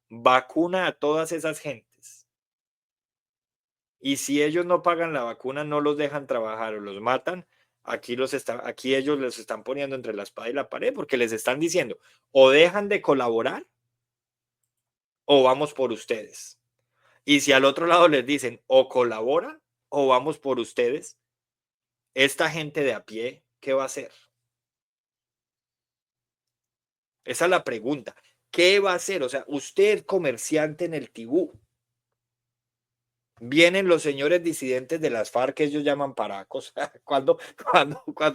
vacuna a todas esas gentes, y si ellos no pagan la vacuna, no los dejan trabajar o los matan, aquí ellos les están poniendo entre la espada y la pared, porque les están diciendo, o dejan de colaborar, o vamos por ustedes. Y si al otro lado les dicen, o colaboran, o vamos por ustedes, esta gente de a pie, ¿qué va a hacer? Esa es la pregunta. ¿Qué va a hacer? O sea, usted comerciante en el Tibú, vienen los señores disidentes de las FARC, que ellos llaman paracos. ¿Cuándo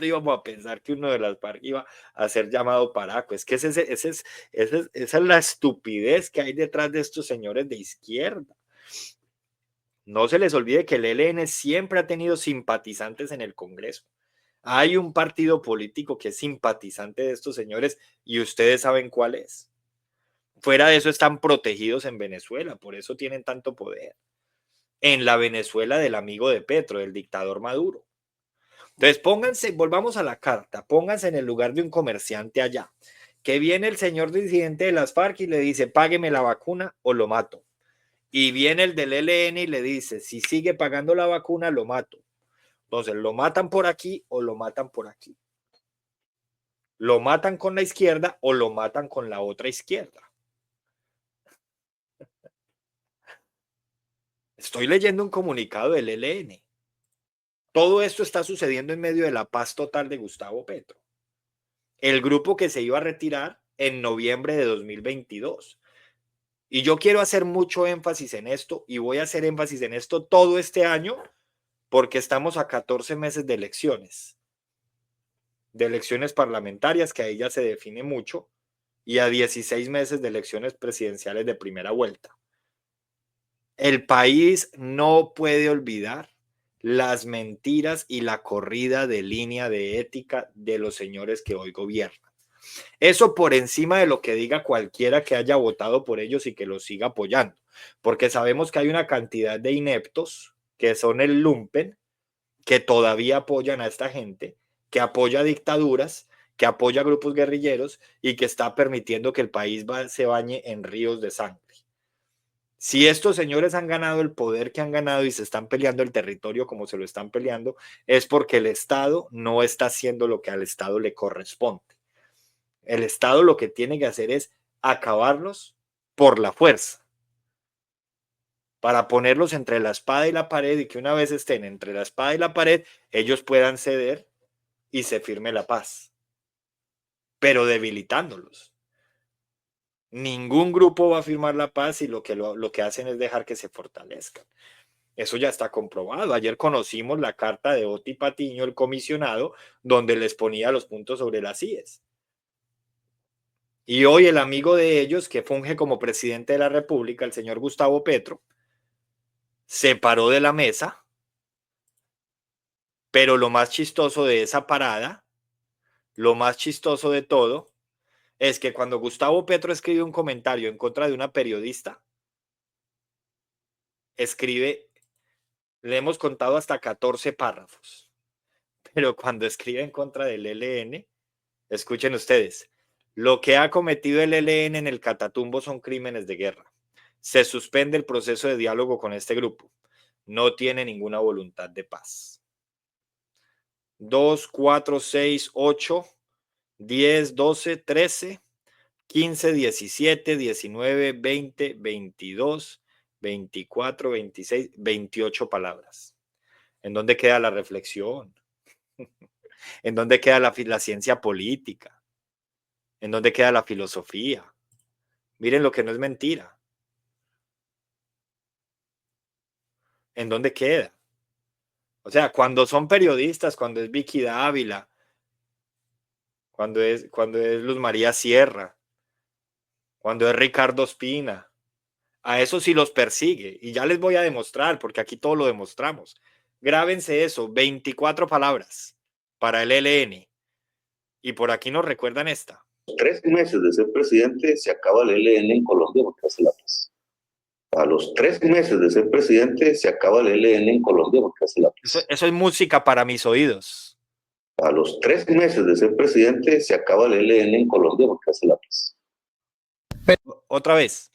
íbamos a pensar que uno de las FARC iba a ser llamado paraco? Es que esa es la estupidez que hay detrás de estos señores de izquierda. No se les olvide que el ELN siempre ha tenido simpatizantes en el Congreso. Hay un partido político que es simpatizante de estos señores y ustedes saben cuál es. Fuera de eso están protegidos en Venezuela, por eso tienen tanto poder. En la Venezuela del amigo de Petro, del dictador Maduro. Entonces volvamos a la carta, pónganse en el lugar de un comerciante allá, que viene el señor disidente de las FARC y le dice, págueme la vacuna o lo mato. Y viene el del ELN y le dice, si sigue pagando la vacuna, lo mato. Entonces, ¿lo matan por aquí o lo matan por aquí? ¿Lo matan con la izquierda o lo matan con la otra izquierda? Estoy leyendo un comunicado del ELN. Todo esto está sucediendo en medio de la paz total de Gustavo Petro. El grupo que se iba a retirar en noviembre de 2022. Y yo quiero hacer mucho énfasis en esto y voy a hacer énfasis en esto todo este año porque estamos a 14 meses de elecciones parlamentarias, que ahí ya se define mucho, y a 16 meses de elecciones presidenciales de primera vuelta. El país no puede olvidar las mentiras y la corrida de línea de ética de los señores que hoy gobiernan. Eso por encima de lo que diga cualquiera que haya votado por ellos y que los siga apoyando, porque sabemos que hay una cantidad de ineptos que son el lumpen, que todavía apoyan a esta gente, que apoya dictaduras, que apoya grupos guerrilleros y que está permitiendo que el país se bañe en ríos de sangre. Si estos señores han ganado el poder que han ganado y se están peleando el territorio como se lo están peleando, es porque el Estado no está haciendo lo que al Estado le corresponde. El Estado lo que tiene que hacer es acabarlos por la fuerza, para ponerlos entre la espada y la pared y que una vez estén entre la espada y la pared, ellos puedan ceder y se firme la paz, pero debilitándolos. Ningún grupo va a firmar la paz y lo que hacen es dejar que se fortalezcan. Eso ya está comprobado. Ayer conocimos la carta de Oti Patiño, el comisionado, donde les ponía los puntos sobre las IES. Y hoy el amigo de ellos, que funge como presidente de la República, el señor Gustavo Petro, se paró de la mesa, pero lo más chistoso de esa parada, lo más chistoso de todo, es que cuando Gustavo Petro escribe un comentario en contra de una periodista, escribe, le hemos contado hasta 14 párrafos, pero cuando escribe en contra del ELN, escuchen ustedes, lo que ha cometido el ELN en el Catatumbo son crímenes de guerra. Se suspende el proceso de diálogo con este grupo. No tiene ninguna voluntad de paz. 2, 4, 6, 8, 10, 12, 13, 15, 17, 19, 20, 22, 24, 26, 28 palabras. ¿En dónde queda la reflexión? ¿En dónde queda la ciencia política? ¿En dónde queda la filosofía? Miren lo que no es mentira. ¿En dónde queda? O sea, cuando son periodistas, cuando es Vicky Dávila, cuando es Luz María Sierra, cuando es Ricardo Ospina, a eso sí los persigue. Y ya les voy a demostrar, porque aquí todo lo demostramos. Grábense eso, 24 palabras para el ELN. Y por aquí nos recuerdan esta. 3 meses de ser presidente se acaba el ELN en Colombia porque hace la paz. A los 3 meses de ser presidente se acaba el ELN en Colombia porque hace la paz. Eso es música para mis oídos. A los 3 meses de ser presidente se acaba el ELN en Colombia porque hace la paz. Otra vez,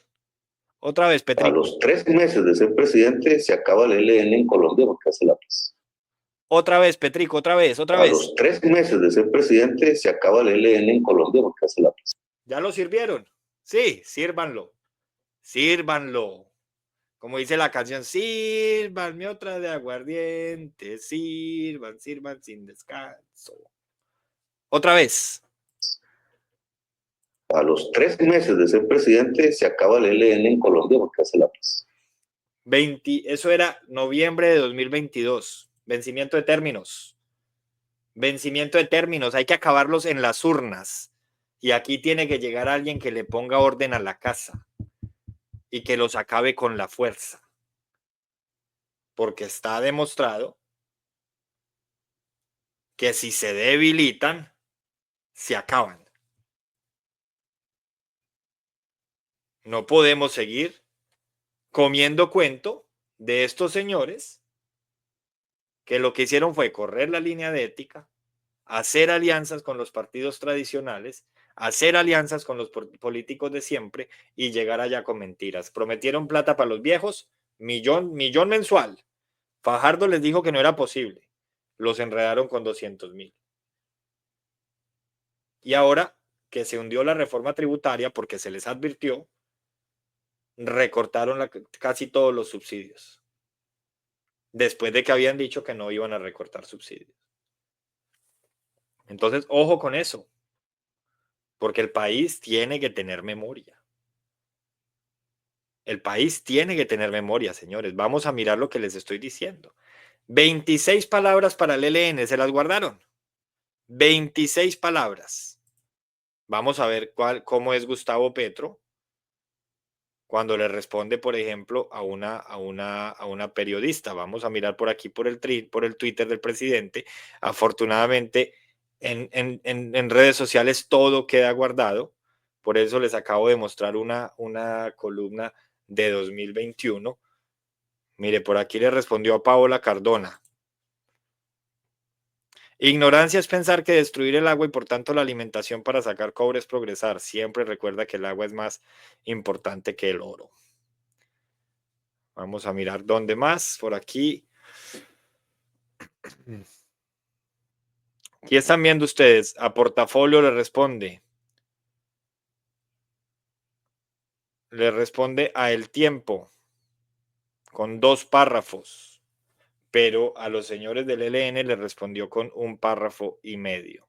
Petrico. A los 3 meses de ser presidente se acaba el ELN en Colombia porque hace la paz. Otra vez, Petrico, otra vez. A los 3 meses de ser presidente se acaba el ELN en Colombia porque hace la paz. ¿Ya lo sirvieron? Sí, sírvanlo. Sírvanlo. Como dice la canción, sírvanme otra de aguardiente, sirvan sin descanso. Otra vez. A los 3 meses de ser presidente se acaba el ELN en Colombia porque hace la paz. Eso era noviembre de 2022. Vencimiento de términos. Vencimiento de términos. Hay que acabarlos en las urnas. Y aquí tiene que llegar alguien que le ponga orden a la casa y que los acabe con la fuerza. Porque está demostrado que si se debilitan, se acaban. No podemos seguir comiendo cuento de estos señores que lo que hicieron fue correr la línea de ética, hacer alianzas con los partidos tradicionales, hacer alianzas con los políticos de siempre y llegar allá con mentiras. Prometieron plata para los viejos, millón mensual. Fajardo les dijo que no era posible. Los enredaron con 200,000. Y ahora que se hundió la reforma tributaria porque se les advirtió, recortaron casi todos los subsidios. Después de que habían dicho que no iban a recortar subsidios. Entonces, ojo con eso. Porque el país tiene que tener memoria. El país tiene que tener memoria, señores. Vamos a mirar lo que les estoy diciendo. 26 palabras para el ELN, ¿se las guardaron? 26 palabras. Vamos a ver cómo es Gustavo Petro cuando le responde, por ejemplo, a una periodista. Vamos a mirar por aquí por el Twitter del presidente. Afortunadamente, en redes sociales todo queda guardado. Por eso les acabo de mostrar una columna de 2021. Mire, por aquí le respondió a Paola Cardona. Ignorancia es pensar que destruir el agua y por tanto la alimentación para sacar cobre es progresar. Siempre recuerda que el agua es más importante que el oro. Vamos a mirar dónde más. Por aquí. Aquí están viendo ustedes. A Portafolio le responde. Le responde a El Tiempo con 2 párrafos. Pero a los señores del ELN le respondió con 1 párrafo y medio.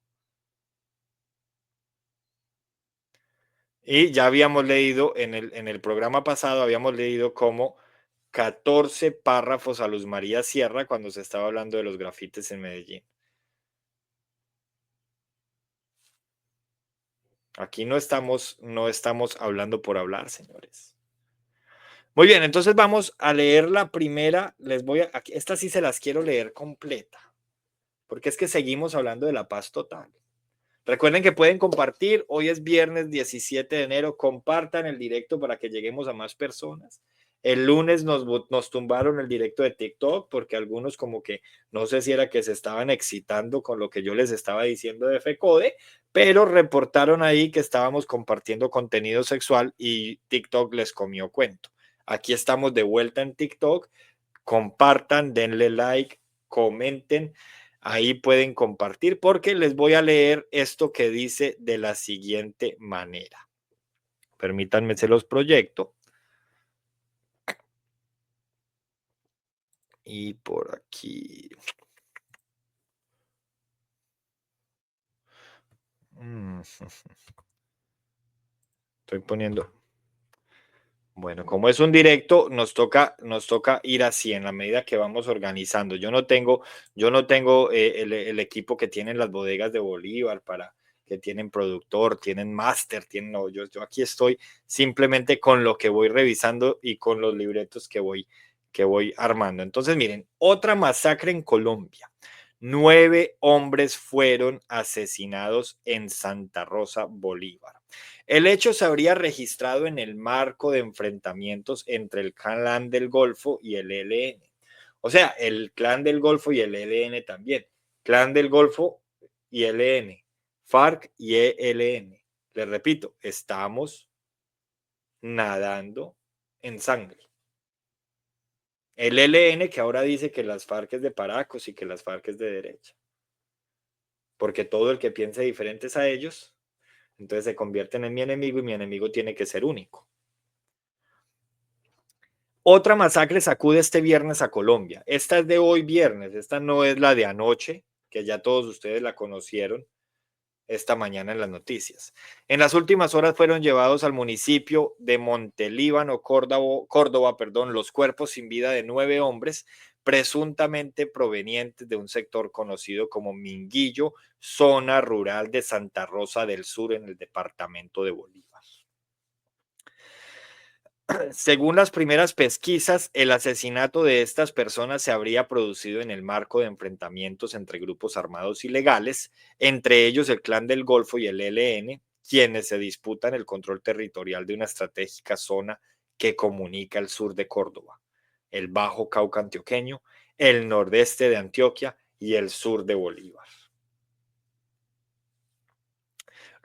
Y ya habíamos leído en el programa pasado, habíamos leído como 14 párrafos a Luz María Sierra cuando se estaba hablando de los grafites en Medellín. Aquí no estamos hablando por hablar, señores. Muy bien, entonces vamos a leer la primera. Esta sí se las quiero leer completa, porque es que seguimos hablando de la paz total. Recuerden que pueden compartir. Hoy es viernes 17 de enero. Compartan el directo para que lleguemos a más personas. El lunes nos tumbaron el directo de TikTok porque algunos como que no sé si era que se estaban excitando con lo que yo les estaba diciendo de FECODE, pero reportaron ahí que estábamos compartiendo contenido sexual y TikTok les comió cuento. Aquí estamos de vuelta en TikTok. Compartan, denle like, comenten. Ahí pueden compartir porque les voy a leer esto que dice de la siguiente manera. Permítanme, se los proyecto. Y por aquí. Estoy poniendo. Bueno, como es un directo, nos toca ir así en la medida que vamos organizando. Yo no tengo el equipo que tienen las bodegas de Bolívar para que tienen productor, tienen máster, tienen, no, yo aquí estoy simplemente con lo que voy revisando y con los libretos que voy armando. Entonces, miren, otra masacre en Colombia. 9 hombres fueron asesinados en Santa Rosa, Bolívar. El hecho se habría registrado en el marco de enfrentamientos entre el Clan del Golfo y el ELN. O sea, el Clan del Golfo y el ELN también. Clan del Golfo y ELN. FARC y ELN. Les repito, estamos nadando en sangre. El ELN que ahora dice que las FARC es de Paracos y que las FARC es de derecha. Porque todo el que piense diferente a ellos, entonces se convierten en mi enemigo y mi enemigo tiene que ser único. Otra masacre sacude este viernes a Colombia. Esta es de hoy viernes, esta no es la de anoche, que ya todos ustedes la conocieron esta mañana en las noticias. En las últimas horas fueron llevados al municipio de Montelíbano, Córdoba, los cuerpos sin vida de 9 hombres, presuntamente provenientes de un sector conocido como Minguillo, zona rural de Santa Rosa del Sur en el departamento de Bolívar. Según las primeras pesquisas, el asesinato de estas personas se habría producido en el marco de enfrentamientos entre grupos armados ilegales, entre ellos el Clan del Golfo y el ELN, quienes se disputan el control territorial de una estratégica zona que comunica el sur de Córdoba, el Bajo Cauca antioqueño, el nordeste de Antioquia y el sur de Bolívar.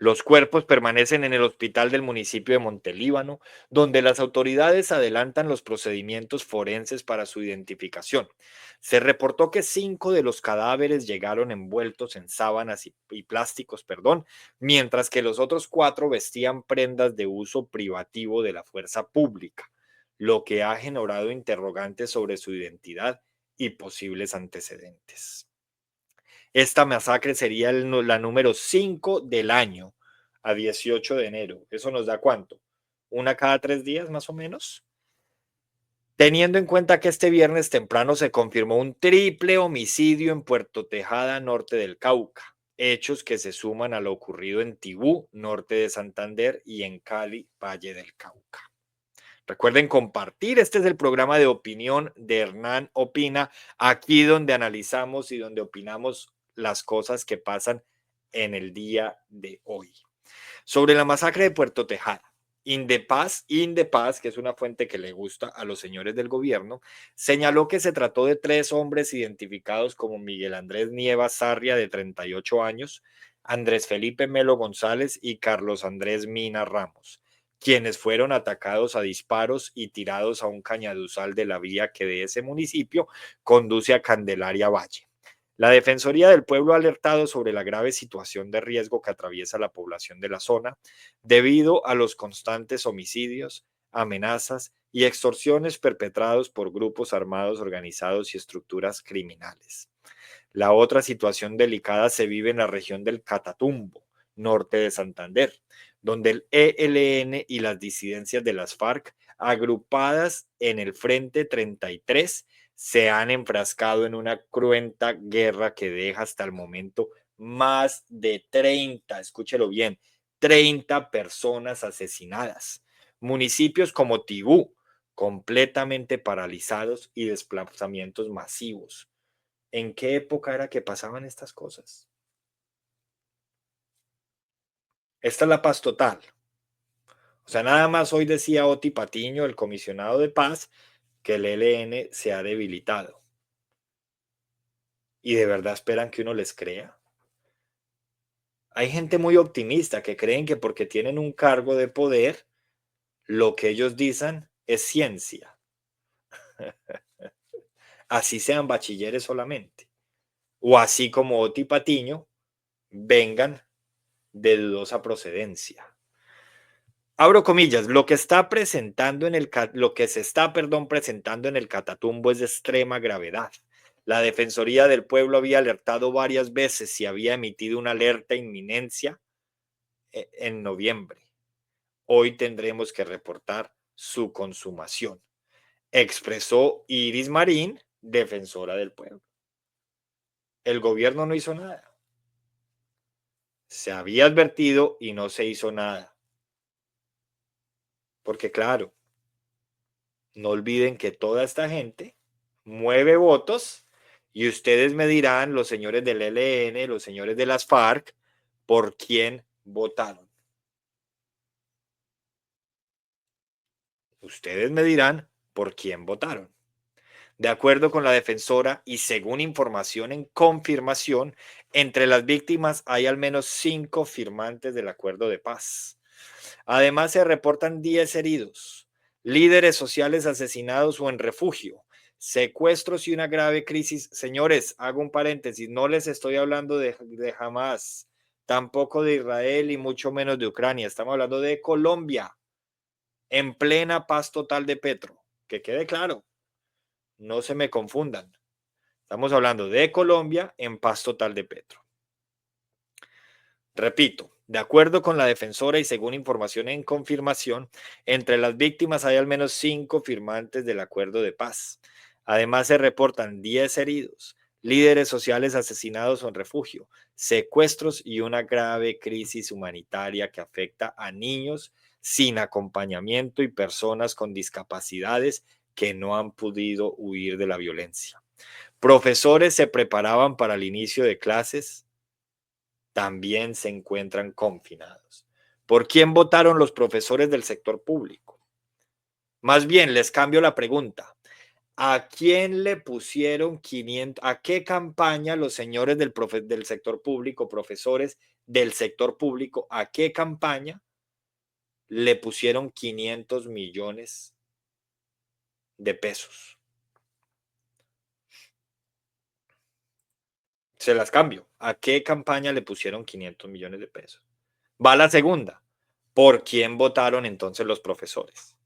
Los cuerpos permanecen en el hospital del municipio de Montelíbano, donde las autoridades adelantan los procedimientos forenses para su identificación. Se reportó que 5 de los cadáveres llegaron envueltos en sábanas y plásticos, mientras que los otros 4 vestían prendas de uso privativo de la fuerza pública, lo que ha generado interrogantes sobre su identidad y posibles antecedentes. Esta masacre sería la número 5 del año a 18 de enero. ¿Eso nos da cuánto? ¿Una cada 3 días más o menos? Teniendo en cuenta que este viernes temprano se confirmó un triple homicidio en Puerto Tejada, norte del Cauca, hechos que se suman a lo ocurrido en Tibú, norte de Santander, y en Cali, Valle del Cauca. Recuerden compartir, este es el programa de opinión de Hernán Opina, aquí donde analizamos y donde opinamos las cosas que pasan en el día de hoy. Sobre la masacre de Puerto Tejada, Indepaz, que es una fuente que le gusta a los señores del gobierno, señaló que se trató de 3 hombres identificados como Miguel Andrés Nieva Sarria, de 38 años, Andrés Felipe Melo González y Carlos Andrés Mina Ramos, quienes fueron atacados a disparos y tirados a un cañaduzal de la vía que de ese municipio conduce a Candelaria Valle. La Defensoría del Pueblo ha alertado sobre la grave situación de riesgo que atraviesa la población de la zona debido a los constantes homicidios, amenazas y extorsiones perpetrados por grupos armados organizados y estructuras criminales. La otra situación delicada se vive en la región del Catatumbo, norte de Santander, donde el ELN y las disidencias de las FARC, agrupadas en el Frente 33, se han enfrascado en una cruenta guerra que deja hasta el momento más de 30, escúchelo bien, 30 personas asesinadas. Municipios como Tibú, completamente paralizados y desplazamientos masivos. ¿En qué época era que pasaban estas cosas? Esta es la paz total. O sea, nada más hoy decía Oti Patiño, el comisionado de paz, que el ELN se ha debilitado. ¿Y de verdad esperan que uno les crea? Hay gente muy optimista que creen que porque tienen un cargo de poder, lo que ellos dicen es ciencia. Así sean bachilleres solamente. O así como Oti Patiño, vengan de dudosa procedencia. Abro comillas, lo que se está, presentando en el Catatumbo es de extrema gravedad. La Defensoría del Pueblo había alertado varias veces y había emitido una alerta inminencia en noviembre. Hoy tendremos que reportar su consumación, expresó Iris Marín, defensora del pueblo. El gobierno no hizo nada. Se había advertido y no se hizo nada. Porque claro, no olviden que toda esta gente mueve votos y ustedes me dirán, los señores del ELN, los señores de las FARC, por quién votaron. Ustedes me dirán por quién votaron. De acuerdo con la defensora y según información en confirmación, entre las víctimas hay al menos 5 firmantes del acuerdo de paz. Además, se reportan 10 heridos, líderes sociales asesinados o en refugio, secuestros y una grave crisis. Señores, hago un paréntesis, no les estoy hablando de Hamas, tampoco de Israel y mucho menos de Ucrania. Estamos hablando de Colombia, en plena paz total de Petro. Que quede claro, no se me confundan. Estamos hablando de Colombia en paz total de Petro. Repito, de acuerdo con la defensora y según información en confirmación, entre las víctimas hay al menos 5 firmantes del acuerdo de paz. Además, se reportan 10 heridos, líderes sociales asesinados o en refugio, secuestros y una grave crisis humanitaria que afecta a niños sin acompañamiento y personas con discapacidades que no han podido huir de la violencia. Profesores se preparaban para el inicio de clases, también se encuentran confinados. ¿Por quién votaron los profesores del sector público? Más bien, les cambio la pregunta. ¿A quién le pusieron 500? ¿A qué campaña los señores del sector público, profesores del sector público, a qué campaña le pusieron 500 millones de pesos? Se las cambio. ¿A qué campaña le pusieron 500 millones de pesos? Va la segunda. ¿Por quién votaron entonces los profesores?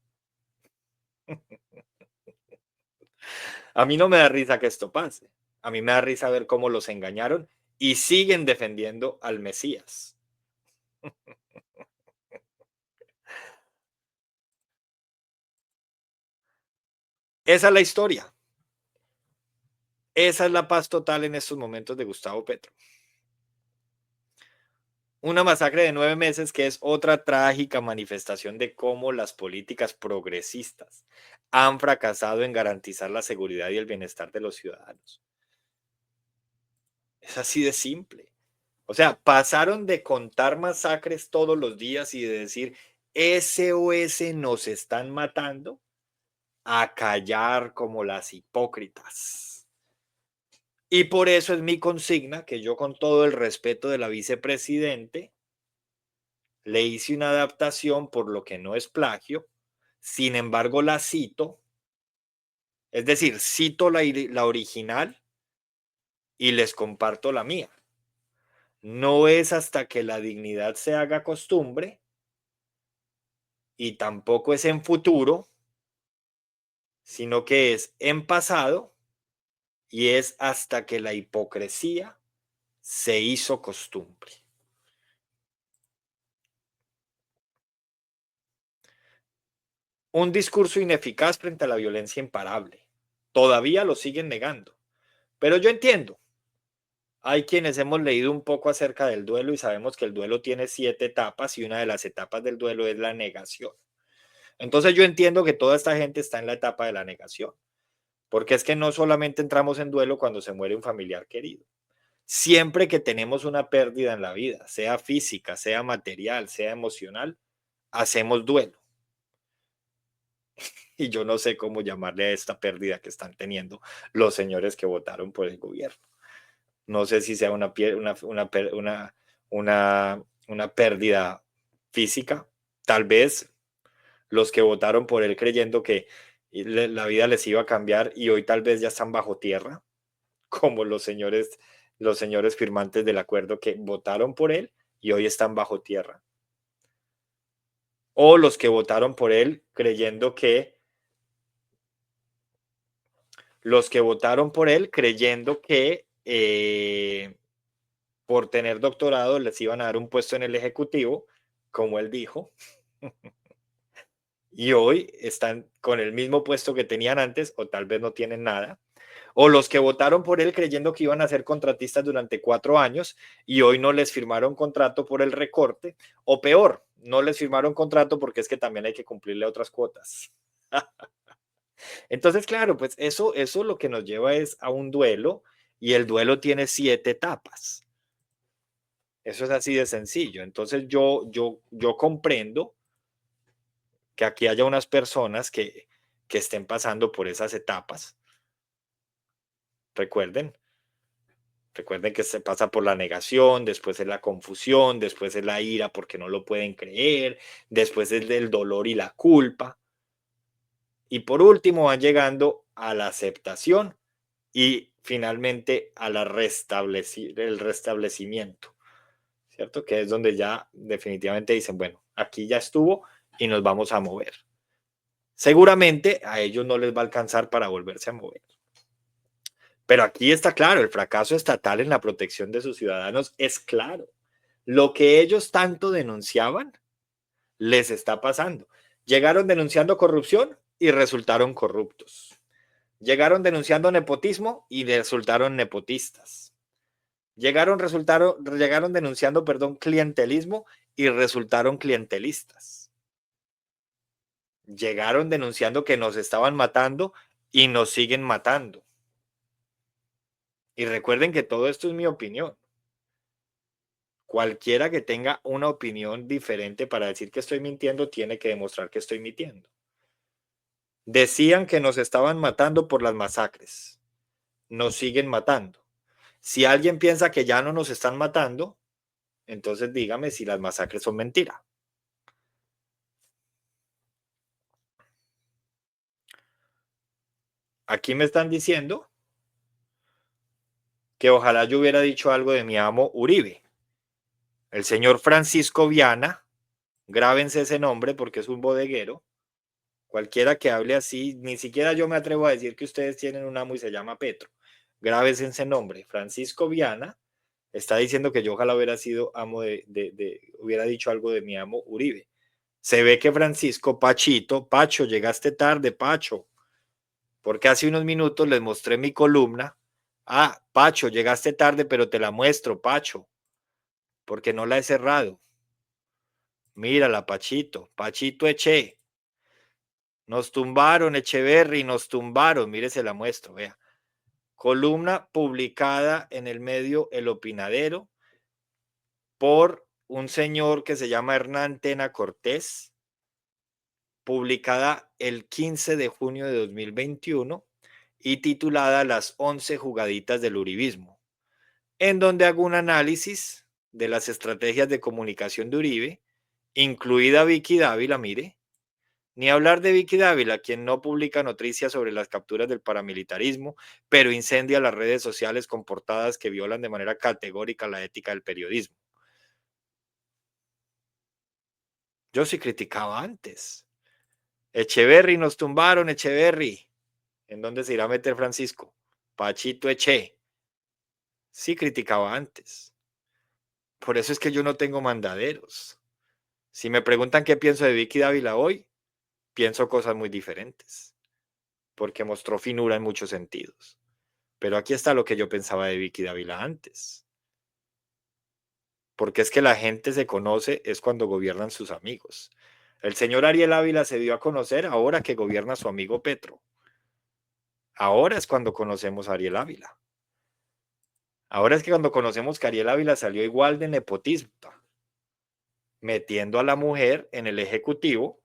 A mí no me da risa que esto pase. A mí me da risa ver cómo los engañaron y siguen defendiendo al Mesías. Esa es la historia. Esa es la paz total en estos momentos de Gustavo Petro. Una masacre de 9 meses que es otra trágica manifestación de cómo las políticas progresistas han fracasado en garantizar la seguridad y el bienestar de los ciudadanos. Es así de simple. O sea, pasaron de contar masacres todos los días y de decir SOS nos están matando a callar como las hipócritas. Y por eso es mi consigna que yo, con todo el respeto de la vicepresidente, le hice una adaptación por lo que no es plagio, sin embargo la cito, es decir, cito la original y les comparto la mía. No es hasta que la dignidad se haga costumbre y tampoco es en futuro, sino que es en pasado y es hasta que la hipocresía se hizo costumbre. Un discurso ineficaz frente a la violencia imparable. Todavía lo siguen negando. Pero yo entiendo. Hay quienes hemos leído un poco acerca del duelo y sabemos que el duelo tiene 7 etapas y una de las etapas del duelo es la negación. Entonces yo entiendo que toda esta gente está en la etapa de la negación. Porque es que no solamente entramos en duelo cuando se muere un familiar querido. Siempre que tenemos una pérdida en la vida, sea física, sea material, sea emocional, hacemos duelo. Y yo no sé cómo llamarle a esta pérdida que están teniendo los señores que votaron por el gobierno. No sé si sea una pérdida física. Tal vez los que votaron por él creyendo que la vida les iba a cambiar y hoy tal vez ya están bajo tierra, como los señores firmantes del acuerdo que votaron por él y hoy están bajo tierra. O los que votaron por él creyendo que por tener doctorado les iban a dar un puesto en el Ejecutivo, como él dijo, y hoy están con el mismo puesto que tenían antes, o tal vez no tienen nada, o los que votaron por él creyendo que iban a ser contratistas durante 4 años y hoy no les firmaron contrato por el recorte, o peor, no les firmaron contrato porque es que también hay que cumplirle otras cuotas. Entonces, claro, pues eso lo que nos lleva es a un duelo y el duelo tiene 7 etapas. Eso es así de sencillo. Entonces yo comprendo que aquí haya unas personas que estén pasando por esas etapas. Recuerden, recuerden que se pasa por la negación, después es la confusión, después es la ira porque no lo pueden creer, después es el dolor y la culpa. Y por último van llegando a la aceptación y finalmente a el restablecimiento, ¿cierto? Que es donde ya definitivamente dicen, bueno, aquí ya estuvo y nos vamos a mover. Seguramente a ellos no les va a alcanzar para volverse a mover. Pero aquí está claro, el fracaso estatal en la protección de sus ciudadanos es claro. Lo que ellos tanto denunciaban les está pasando. Llegaron denunciando corrupción y resultaron corruptos. Llegaron denunciando nepotismo y resultaron nepotistas. Llegaron denunciando, clientelismo y resultaron clientelistas. Llegaron denunciando que nos estaban matando y nos siguen matando. Y recuerden que todo esto es mi opinión. Cualquiera que tenga una opinión diferente para decir que estoy mintiendo tiene que demostrar que estoy mintiendo. Decían que nos estaban matando por las masacres. Nos siguen matando. Si alguien piensa que ya no nos están matando, entonces dígame si las masacres son mentira. Aquí me están diciendo que ojalá yo hubiera dicho algo de mi amo Uribe. El señor Francisco Viana, grábense ese nombre porque es un bodeguero. Cualquiera que hable así, ni siquiera yo me atrevo a decir que ustedes tienen un amo y se llama Petro. Grábense ese nombre. Francisco Viana está diciendo que yo ojalá hubiera sido amo hubiera dicho algo de mi amo Uribe. Se ve que Francisco, Pacho, llegaste tarde, Pacho, porque hace unos minutos les mostré mi columna. Ah, Pacho, llegaste tarde, pero te la muestro, Pacho, porque no la he cerrado. Mírala, Pachito, Pachito Eche. Nos tumbaron, Echeverry, nos tumbaron. Mire, se la muestro, vea. Columna publicada en el medio El Opinadero por un señor que se llama Hernán Tena Cortés, publicada el 15 de junio de 2021 y titulada Las 11 jugaditas del uribismo, en donde hago un análisis de las estrategias de comunicación de Uribe, incluida Vicky Dávila, mire, ni hablar de Vicky Dávila, quien no publica noticias sobre las capturas del paramilitarismo, pero incendia las redes sociales con portadas que violan de manera categórica la ética del periodismo. Yo sí criticaba antes. Echeverry, nos tumbaron, Echeverry. ¿En dónde se irá a meter Francisco? Pachito Eche. Sí criticaba antes. Por eso es que yo no tengo mandaderos. Si me preguntan qué pienso de Vicky Dávila hoy, pienso cosas muy diferentes, porque mostró finura en muchos sentidos. Pero aquí está lo que yo pensaba de Vicky Dávila antes. Porque es que la gente se conoce es cuando gobiernan sus amigos. El señor Ariel Ávila se dio a conocer ahora que gobierna su amigo Petro. Ahora es cuando conocemos a Ariel Ávila. Ahora es que cuando conocemos que Ariel Ávila salió igual de nepotista, metiendo a la mujer en el ejecutivo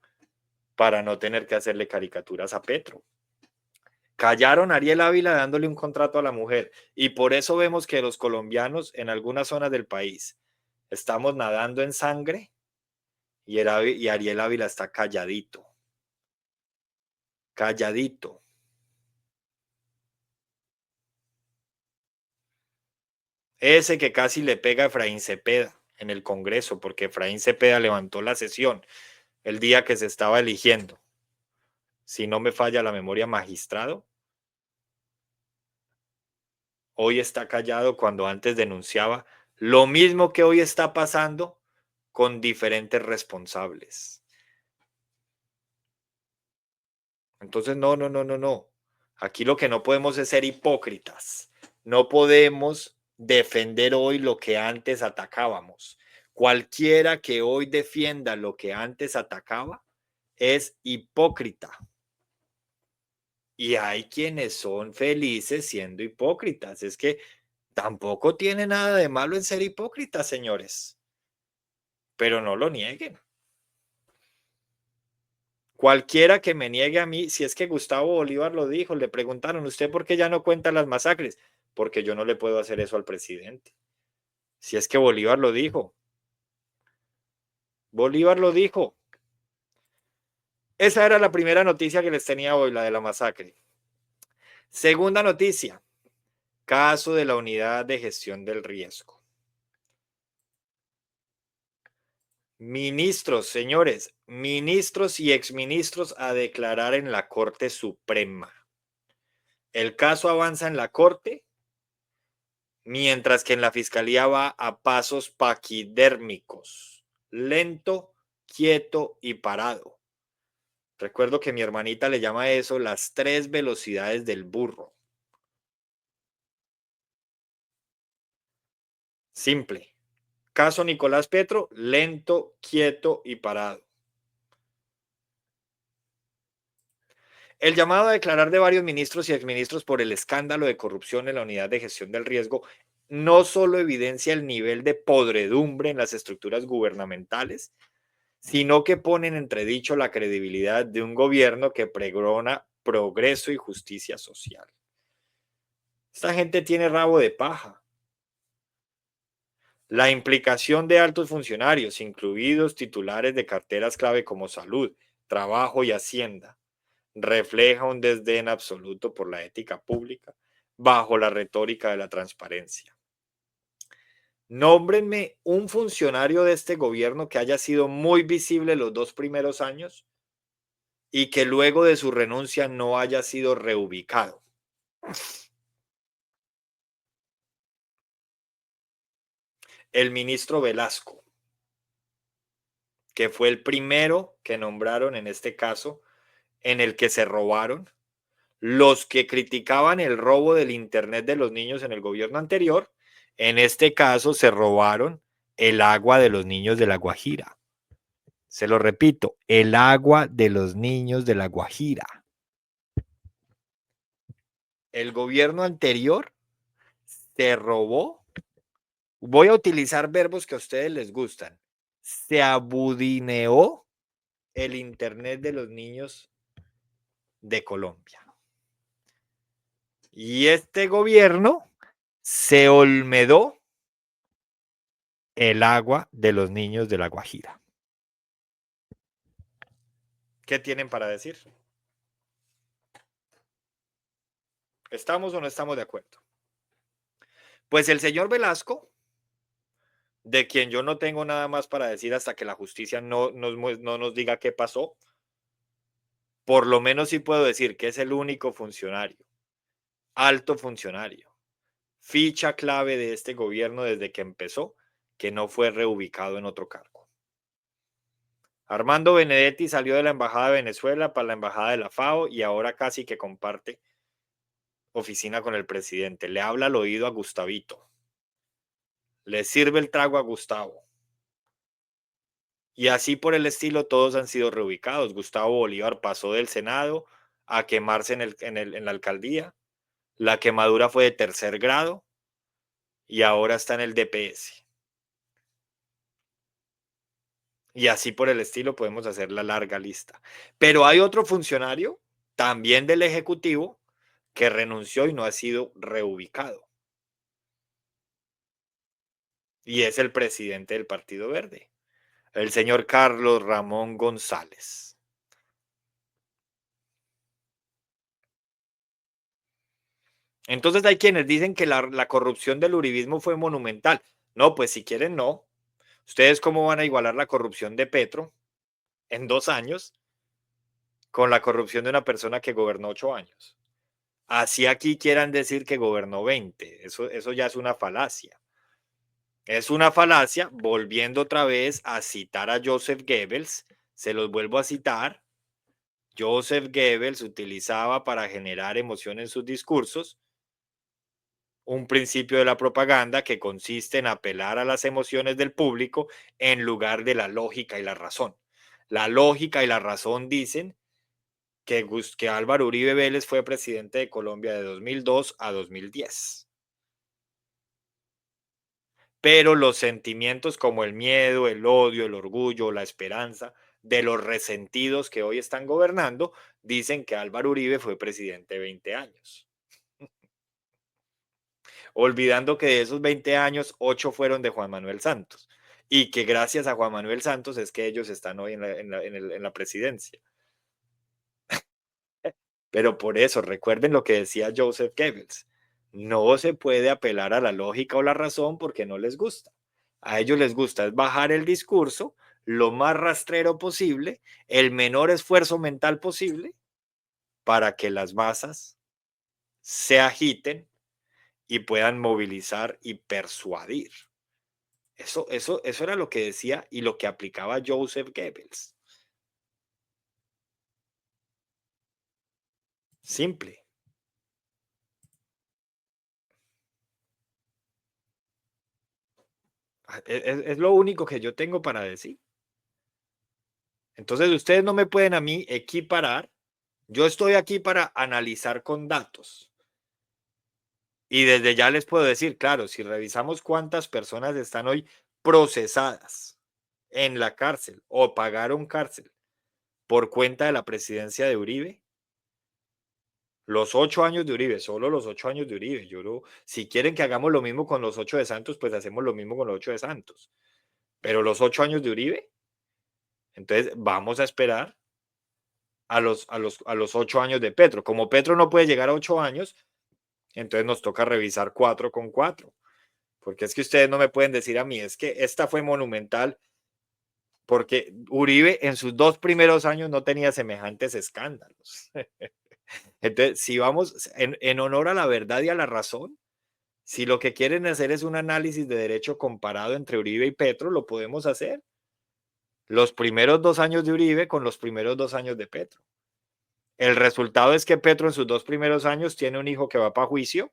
para no tener que hacerle caricaturas a Petro. Callaron a Ariel Ávila dándole un contrato a la mujer y por eso vemos que los colombianos en algunas zonas del país estamos nadando en sangre y Ariel Ávila está calladito. Calladito. Ese que casi le pega a Efraín Cepeda en el Congreso, porque Efraín Cepeda levantó la sesión el día que se estaba eligiendo. Si no me falla la memoria, magistrado. Hoy está callado cuando antes denunciaba lo mismo que hoy está pasando con diferentes responsables. Entonces, no. Aquí lo que no podemos es ser hipócritas. No podemos defender hoy lo que antes atacábamos. Cualquiera que hoy defienda lo que antes atacaba es hipócrita. Y hay quienes son felices siendo hipócritas. Es que tampoco tiene nada de malo en ser hipócritas, señores. Pero no lo nieguen. Cualquiera que me niegue a mí, si es que Gustavo Bolívar lo dijo, le preguntaron, ¿usted por qué ya no cuenta las masacres? Porque yo no le puedo hacer eso al presidente. Si es que Bolívar lo dijo. Bolívar lo dijo. Esa era la primera noticia que les tenía hoy, la de la masacre. Segunda noticia, caso de la unidad de gestión del riesgo. Ministros, señores, ministros y exministros a declarar en la Corte Suprema. El caso avanza en la Corte, mientras que en la Fiscalía va a pasos paquidérmicos, lento, quieto y parado. Recuerdo que mi hermanita le llama a eso las 3 velocidades del burro. Simple. Caso Nicolás Petro, lento, quieto y parado. El llamado a declarar de varios ministros y exministros por el escándalo de corrupción en la unidad de gestión del riesgo no solo evidencia el nivel de podredumbre en las estructuras gubernamentales, sino que pone en entredicho la credibilidad de un gobierno que pregona progreso y justicia social. Esta gente tiene rabo de paja. La implicación de altos funcionarios, incluidos titulares de carteras clave como salud, trabajo y hacienda, refleja un desdén absoluto por la ética pública bajo la retórica de la transparencia. Nómbrenme un funcionario de este gobierno que haya sido muy visible los 2 primeros años y que luego de su renuncia no haya sido reubicado. El ministro Velasco, que fue el primero que nombraron en este caso, en el que se robaron. Los que criticaban el robo del Internet de los niños en el gobierno anterior, en este caso se robaron el agua de los niños de La Guajira. Se lo repito, el agua de los niños de La Guajira. El gobierno anterior se robó. Voy a utilizar verbos que a ustedes les gustan. Se abudineó el Internet de los niños de Colombia. Y este gobierno se olmedó el agua de los niños de La Guajira. ¿Qué tienen para decir? ¿Estamos o no estamos de acuerdo? Pues el señor Velasco, de quien yo no tengo nada más para decir hasta que la justicia no nos diga qué pasó, por lo menos sí puedo decir que es el único funcionario, alto funcionario, ficha clave de este gobierno desde que empezó, que no fue reubicado en otro cargo. Armando Benedetti salió de la Embajada de Venezuela para la Embajada de la FAO y ahora casi que comparte oficina con el presidente. Le habla al oído a Gustavito. Le sirve el trago a Gustavo. Y así por el estilo todos han sido reubicados. Gustavo Bolívar pasó del Senado a quemarse en la alcaldía. La quemadura fue de 3er grado y ahora está en el DPS. Y así por el estilo podemos hacer la larga lista. Pero hay otro funcionario, también del Ejecutivo, que renunció y no ha sido reubicado. Y es el presidente del Partido Verde, el señor Carlos Ramón González. Entonces hay quienes dicen que la corrupción del uribismo fue monumental. No, pues si quieren, no. ¿Ustedes cómo van a igualar la corrupción de Petro en 2 años con la corrupción de una persona que gobernó 8 años? Así aquí quieran decir que gobernó 20. Eso ya es una falacia. Es una falacia, volviendo otra vez a citar a Joseph Goebbels. Se los vuelvo a citar. Joseph Goebbels utilizaba para generar emoción en sus discursos un principio de la propaganda que consiste en apelar a las emociones del público en lugar de la lógica y la razón. La lógica y la razón dicen que Álvaro Uribe Vélez fue presidente de Colombia de 2002 a 2010. Pero los sentimientos como el miedo, el odio, el orgullo, la esperanza de los resentidos que hoy están gobernando dicen que Álvaro Uribe fue presidente 20 años. Olvidando que de esos 20 años, 8 fueron de Juan Manuel Santos y que gracias a Juan Manuel Santos es que ellos están hoy en la presidencia. Pero por eso, recuerden lo que decía Joseph Goebbels, no se puede apelar a la lógica o la razón porque no les gusta. A ellos les gusta es bajar el discurso lo más rastrero posible, el menor esfuerzo mental posible, para que las masas se agiten y puedan movilizar y persuadir. Eso era lo que decía y lo que aplicaba Joseph Goebbels. Simple. Es lo único que yo tengo para decir. Entonces ustedes no me pueden a mí equiparar. Yo estoy aquí para analizar con datos. Y desde ya les puedo decir, claro, si revisamos cuántas personas están hoy procesadas en la cárcel o pagaron cárcel por cuenta de la presidencia de Uribe, los 8 años de Uribe, solo los 8 años de Uribe. Si quieren que hagamos lo mismo con los 8 de Santos, pues hacemos lo mismo con los 8 de Santos. Pero los 8 años de Uribe, entonces vamos a esperar a los 8 años de Petro. Como Petro no puede llegar a 8 años, entonces nos toca revisar 4 con 4. Porque es que ustedes no me pueden decir a mí, es que esta fue monumental, porque Uribe en sus 2 primeros años no tenía semejantes escándalos. Entonces, si vamos en honor a la verdad y a la razón, si lo que quieren hacer es un análisis de derecho comparado entre Uribe y Petro, lo podemos hacer. Los primeros 2 años de Uribe con los primeros 2 años de Petro. El resultado es que Petro en sus 2 primeros años tiene un hijo que va para juicio,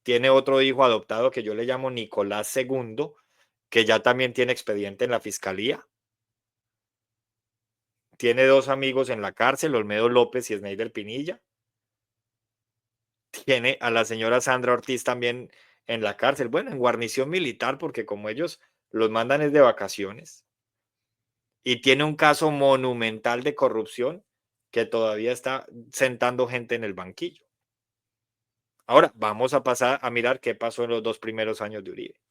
tiene otro hijo adoptado que yo le llamo Nicolás II, que ya también tiene expediente en la fiscalía. Tiene 2 amigos en la cárcel, Olmedo López y Sneider Pinilla. Tiene a la señora Sandra Ortiz también en la cárcel, bueno, en guarnición militar, porque como ellos los mandan es de vacaciones. Y tiene un caso monumental de corrupción que todavía está sentando gente en el banquillo. Ahora vamos a pasar a mirar qué pasó en los 2 primeros años de Uribe.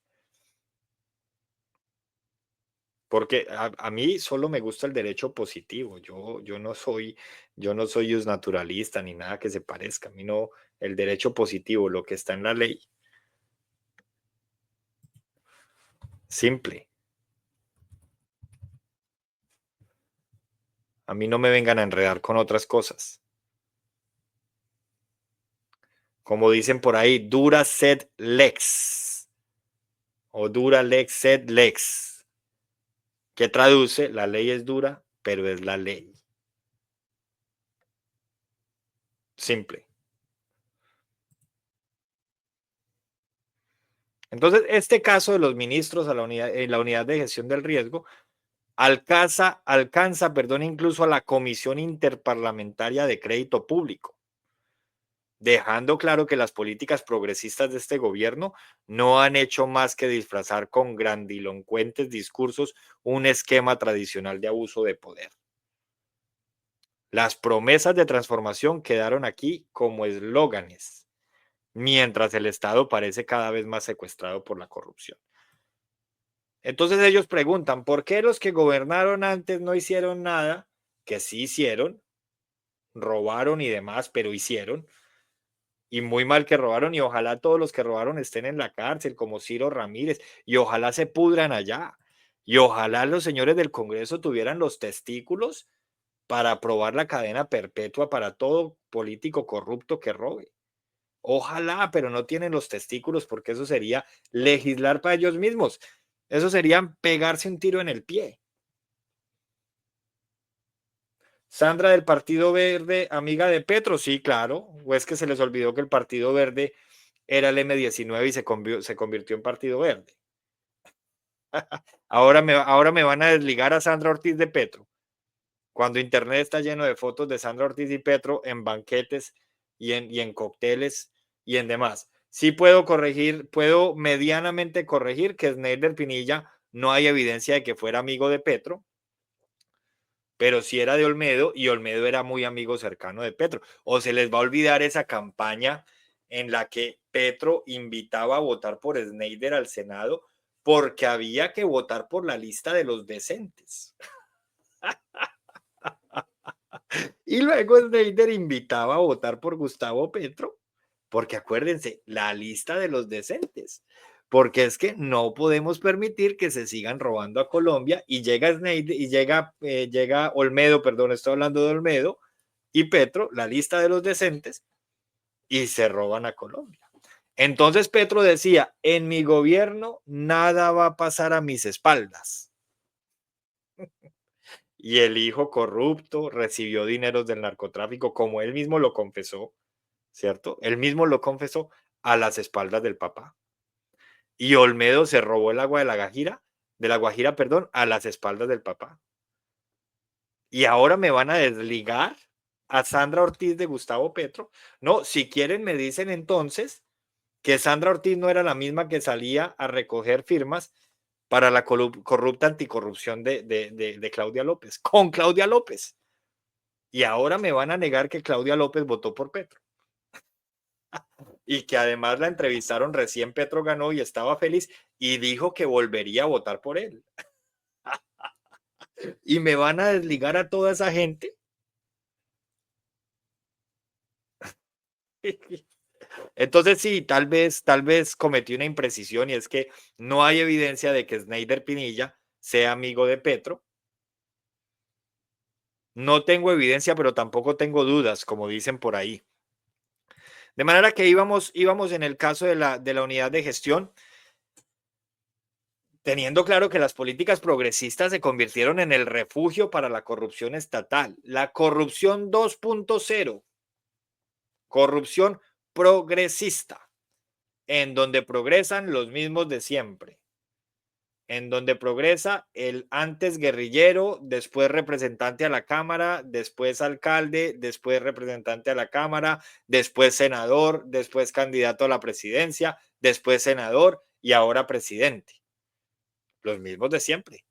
Porque a mí solo me gusta el derecho positivo. Yo no soy naturalista ni nada que se parezca. A mí no, el derecho positivo, lo que está en la ley. Simple. A mí no me vengan a enredar con otras cosas. Como dicen por ahí, dura sed lex. O dura lex sed lex. Que traduce, la ley es dura, pero es la ley. Simple. Entonces, este caso de los ministros en la unidad de gestión del riesgo alcanza, incluso a la Comisión Interparlamentaria de Crédito Público. dejando claro que las políticas progresistas de este gobierno no han hecho más que disfrazar con grandilocuentes discursos un esquema tradicional de abuso de poder. Las promesas de transformación quedaron aquí como eslóganes, mientras el Estado parece cada vez más secuestrado por la corrupción. Entonces ellos preguntan, ¿por qué los que gobernaron antes no hicieron nada? Que sí hicieron, robaron y demás, pero hicieron. Y muy mal que robaron, y ojalá todos los que robaron estén en la cárcel, como Ciro Ramírez, y ojalá se pudran allá. Y ojalá los señores del Congreso tuvieran los testículos para aprobar la cadena perpetua para todo político corrupto que robe. Ojalá, pero no tienen los testículos porque eso sería legislar para ellos mismos. Eso sería pegarse un tiro en el pie. Sandra del Partido Verde, amiga de Petro, sí, claro. O es que se les olvidó que el Partido Verde era el M19 y se convirtió en Partido Verde. Ahora me van a desligar a Sandra Ortiz de Petro, cuando internet está lleno de fotos de Sandra Ortiz y Petro en banquetes y en cócteles y en demás. Sí puedo medianamente corregir que Snyder Pinilla no hay evidencia de que fuera amigo de Petro, pero sí era de Olmedo y Olmedo era muy amigo cercano de Petro. O se les va a olvidar esa campaña en la que Petro invitaba a votar por Snyder al Senado porque había que votar por la lista de los decentes. Y luego Snyder invitaba a votar por Gustavo Petro, porque acuérdense, la lista de los decentes, porque es que no podemos permitir que se sigan robando a Colombia y llega Snyder y llega Olmedo, perdón, estoy hablando de Olmedo y Petro, la lista de los decentes, y se roban a Colombia. Entonces Petro decía, en mi gobierno nada va a pasar a mis espaldas. Y el hijo corrupto recibió dineros del narcotráfico, como él mismo lo confesó, ¿cierto? Él mismo lo confesó a las espaldas del papá. Y Olmedo se robó el agua de la Guajira, perdón, a las espaldas del papá. Y ahora me van a desligar a Sandra Ortiz de Gustavo Petro. No, si quieren me dicen entonces que Sandra Ortiz no era la misma que salía a recoger firmas para la corrupta anticorrupción de Claudia López, con Claudia López. Y ahora me van a negar que Claudia López votó por Petro. Y que además la entrevistaron recién Petro ganó y estaba feliz y dijo que volvería a votar por él. Y me van a desligar a toda esa gente. Entonces sí, tal vez cometí una imprecisión y es que no hay evidencia de que Snyder Pinilla sea amigo de Petro. No tengo evidencia, pero tampoco tengo dudas, como dicen por ahí. De manera que íbamos en el caso de la unidad de gestión, teniendo claro que las políticas progresistas se convirtieron en el refugio para la corrupción estatal. La corrupción 2.0, corrupción progresista, en donde progresan los mismos de siempre, en donde progresa el antes guerrillero, después representante a la Cámara, después alcalde, después representante a la Cámara, después senador, después candidato a la presidencia, después senador y ahora presidente. Los mismos de siempre.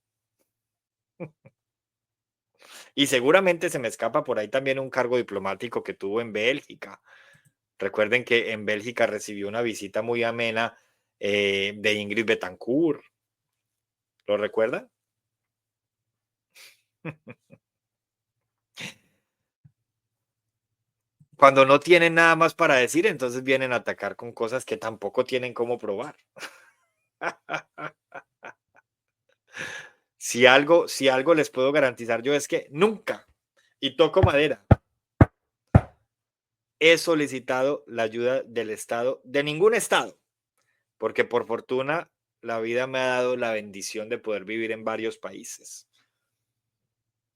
Y seguramente se me escapa por ahí también un cargo diplomático que tuvo en Bélgica. Recuerden que en Bélgica recibió una visita muy amena de Ingrid Betancourt. ¿Lo recuerdan? Cuando no tienen nada más para decir, entonces vienen a atacar con cosas que tampoco tienen cómo probar. Si algo les puedo garantizar yo es que nunca, y toco madera, he solicitado la ayuda del Estado, de ningún Estado, porque por fortuna la vida me ha dado la bendición de poder vivir en varios países.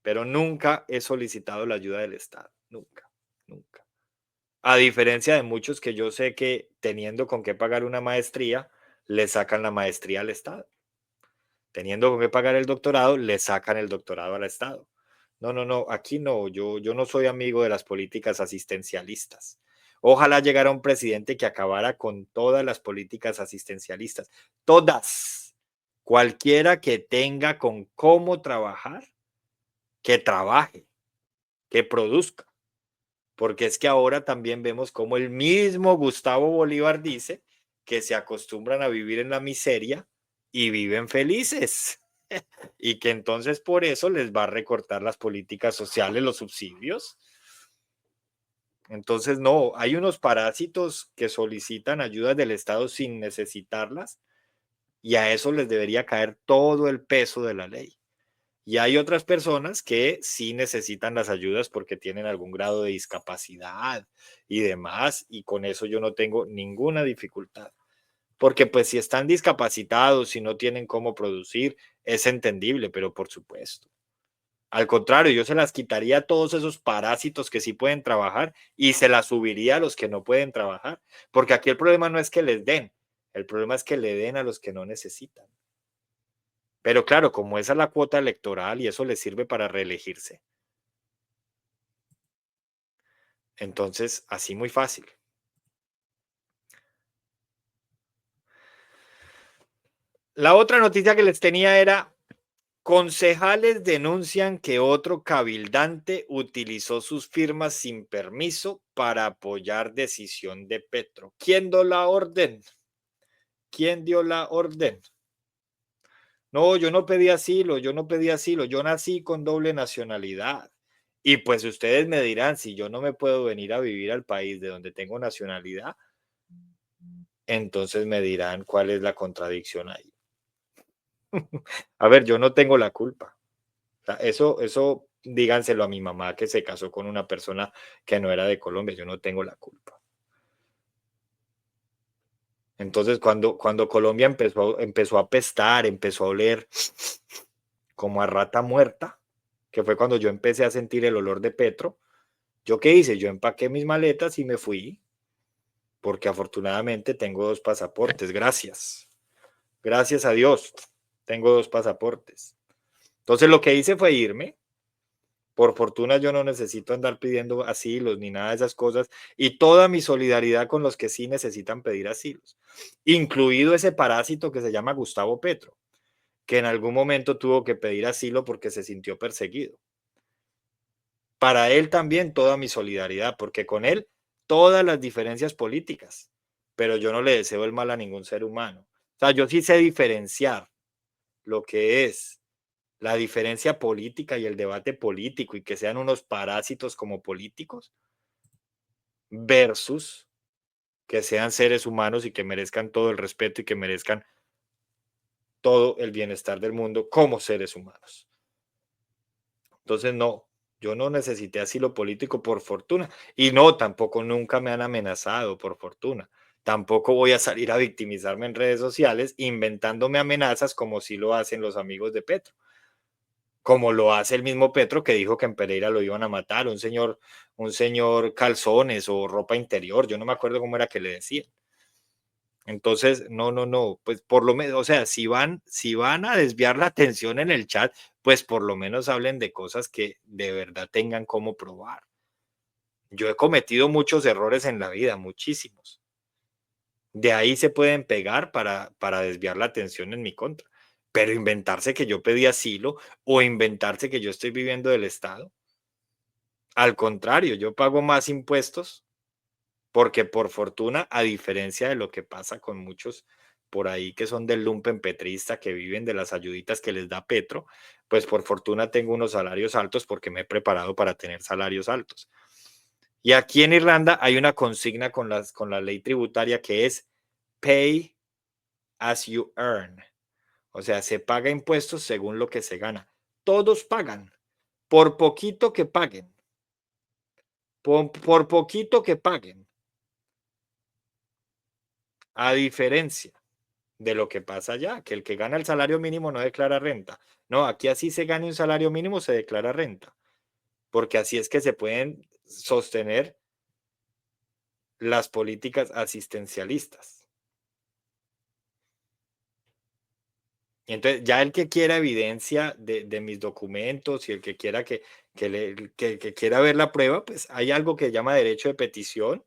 Pero nunca he solicitado la ayuda del Estado, nunca, nunca. A diferencia de muchos que yo sé que teniendo con qué pagar una maestría, le sacan la maestría al Estado. Teniendo con qué pagar el doctorado, le sacan el doctorado al Estado. No, aquí no, yo no soy amigo de las políticas asistencialistas. Ojalá llegara un presidente que acabara con todas las políticas asistencialistas, todas, cualquiera que tenga con cómo trabajar, que trabaje, que produzca, porque es que ahora también vemos como el mismo Gustavo Bolívar dice que se acostumbran a vivir en la miseria y viven felices. Y que entonces por eso les va a recortar las políticas sociales, los subsidios. Entonces, no, hay unos parásitos que solicitan ayudas del Estado sin necesitarlas y a eso les debería caer todo el peso de la ley. Y hay otras personas que sí necesitan las ayudas porque tienen algún grado de discapacidad y demás, y con eso yo no tengo ninguna dificultad. Porque pues si están discapacitados, si no tienen cómo producir, es entendible, pero por supuesto. Al contrario, yo se las quitaría a todos esos parásitos que sí pueden trabajar y se las subiría a los que no pueden trabajar. Porque aquí el problema no es que les den, el problema es que le den a los que no necesitan. Pero claro, como esa es la cuota electoral y eso les sirve para reelegirse. Entonces, así muy fácil. La otra noticia que les tenía era: concejales denuncian que otro cabildante utilizó sus firmas sin permiso para apoyar decisión de Petro. ¿Quién dio la orden? ¿Quién dio la orden? No, yo no pedí asilo, yo no pedí asilo, yo nací con doble nacionalidad. Y pues ustedes me dirán, si yo no me puedo venir a vivir al país de donde tengo nacionalidad, entonces me dirán cuál es la contradicción ahí. A ver, yo no tengo la culpa. O sea, eso díganselo a mi mamá que se casó con una persona que no era de Colombia, yo no tengo la culpa. Entonces, cuando Colombia empezó a apestar, empezó a oler como a rata muerta, que fue cuando yo empecé a sentir el olor de Petro, ¿yo qué hice? Yo empaqué mis maletas y me fui, porque afortunadamente tengo 2 pasaportes, gracias. Gracias a Dios, tengo 2 pasaportes. Entonces lo que hice fue irme. Por fortuna yo no necesito andar pidiendo asilos ni nada de esas cosas, y toda mi solidaridad con los que sí necesitan pedir asilos, incluido ese parásito que se llama Gustavo Petro, que en algún momento tuvo que pedir asilo porque se sintió perseguido. Para él también toda mi solidaridad, porque con él todas las diferencias políticas, pero yo no le deseo el mal a ningún ser humano. O sea, yo sí sé diferenciar lo que es la diferencia política y el debate político y que sean unos parásitos como políticos versus que sean seres humanos y que merezcan todo el respeto y que merezcan todo el bienestar del mundo como seres humanos. Entonces, no, yo no necesité asilo político por fortuna y no, tampoco nunca me han amenazado por fortuna. Tampoco voy a salir a victimizarme en redes sociales inventándome amenazas como si lo hacen los amigos de Petro, como lo hace el mismo Petro que dijo que en Pereira lo iban a matar, un señor calzones o ropa interior, yo no me acuerdo cómo era que le decían. Entonces, no, pues por lo menos, o sea, si van a desviar la atención en el chat, pues por lo menos hablen de cosas que de verdad tengan cómo probar. Yo he cometido muchos errores en la vida, muchísimos. De ahí se pueden pegar para desviar la atención en mi contra. Pero inventarse que yo pedí asilo o inventarse que yo estoy viviendo del Estado. Al contrario, yo pago más impuestos porque por fortuna, a diferencia de lo que pasa con muchos por ahí que son del lumpen petrista, que viven de las ayuditas que les da Petro, pues por fortuna tengo unos salarios altos porque me he preparado para tener salarios altos. Y aquí en Irlanda hay una consigna con la ley tributaria que es pay as you earn. O sea, se paga impuestos según lo que se gana. Todos pagan, por poquito que paguen, por poquito que paguen. A diferencia de lo que pasa allá, que el que gana el salario mínimo no declara renta. No, aquí así se gane un salario mínimo, se declara renta, porque así es que se pueden sostener las políticas asistencialistas. Y entonces, ya el que quiera evidencia de mis documentos y el que quiera que quiera ver la prueba, pues hay algo que se llama derecho de petición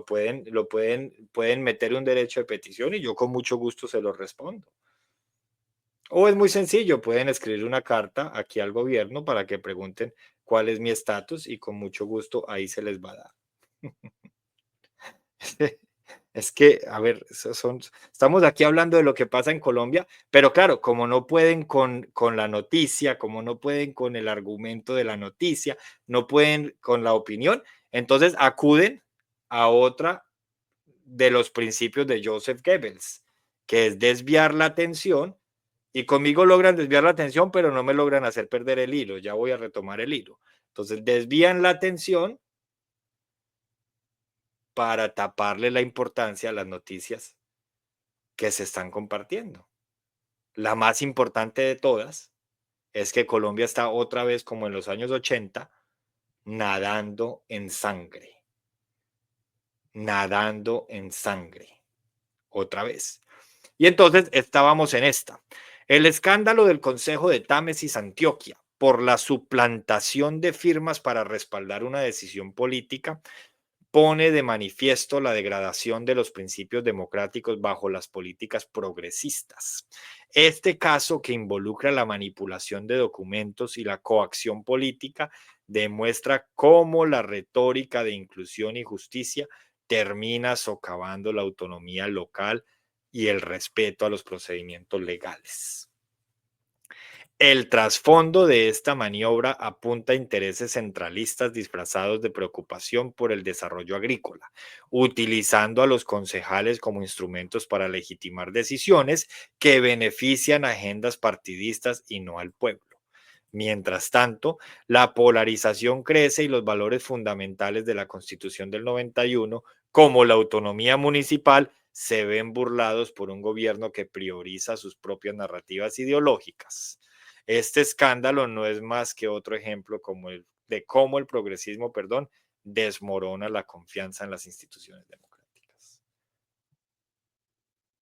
pueden meter un derecho de petición y yo con mucho gusto se lo respondo. O es muy sencillo, pueden escribir una carta aquí al gobierno para que pregunten cuál es mi estatus y con mucho gusto ahí se les va a dar. Es que, a ver, estamos aquí hablando de lo que pasa en Colombia, pero claro, como no pueden con la noticia, como no pueden con el argumento de la noticia, no pueden con la opinión, entonces acuden a otra de los principios de Joseph Goebbels, que es desviar la atención, y conmigo logran desviar la atención, pero no me logran hacer perder el hilo, ya voy a retomar el hilo. Entonces desvían la atención para taparle la importancia a las noticias que se están compartiendo. La más importante de todas es que Colombia está otra vez como en los años 80, nadando en sangre. Nadando en sangre. Otra vez. Y entonces estábamos en esta. El escándalo del Consejo de Támesis, Antioquia, por la suplantación de firmas para respaldar una decisión política, pone de manifiesto la degradación de los principios democráticos bajo las políticas progresistas. Este caso, que involucra la manipulación de documentos y la coacción política, demuestra cómo la retórica de inclusión y justicia termina socavando la autonomía local y el respeto a los procedimientos legales. El trasfondo de esta maniobra apunta a intereses centralistas disfrazados de preocupación por el desarrollo agrícola, utilizando a los concejales como instrumentos para legitimar decisiones que benefician a agendas partidistas y no al pueblo. Mientras tanto, la polarización crece y los valores fundamentales de la Constitución del 91, como la autonomía municipal, se ven burlados por un gobierno que prioriza sus propias narrativas ideológicas. Este escándalo no es más que otro ejemplo de cómo el progresismo, desmorona la confianza en las instituciones democráticas.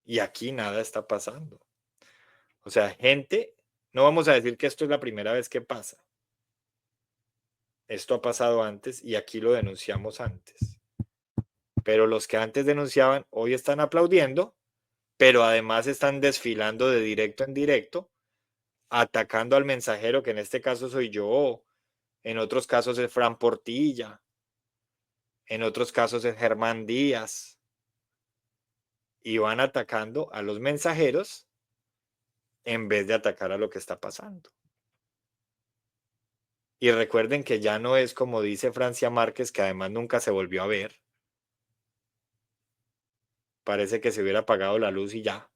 Y aquí nada está pasando. O sea, gente, no vamos a decir que esto es la primera vez que pasa. Esto ha pasado antes y aquí lo denunciamos antes. Pero los que antes denunciaban hoy están aplaudiendo, pero además están desfilando de directo en directo, atacando al mensajero, que en este caso soy yo, en otros casos es Fran Portilla, en otros casos es Germán Díaz, y van atacando a los mensajeros en vez de atacar a lo que está pasando. Y recuerden que ya no es como dice Francia Márquez, que además nunca se volvió a ver. Parece que se hubiera apagado la luz y ya.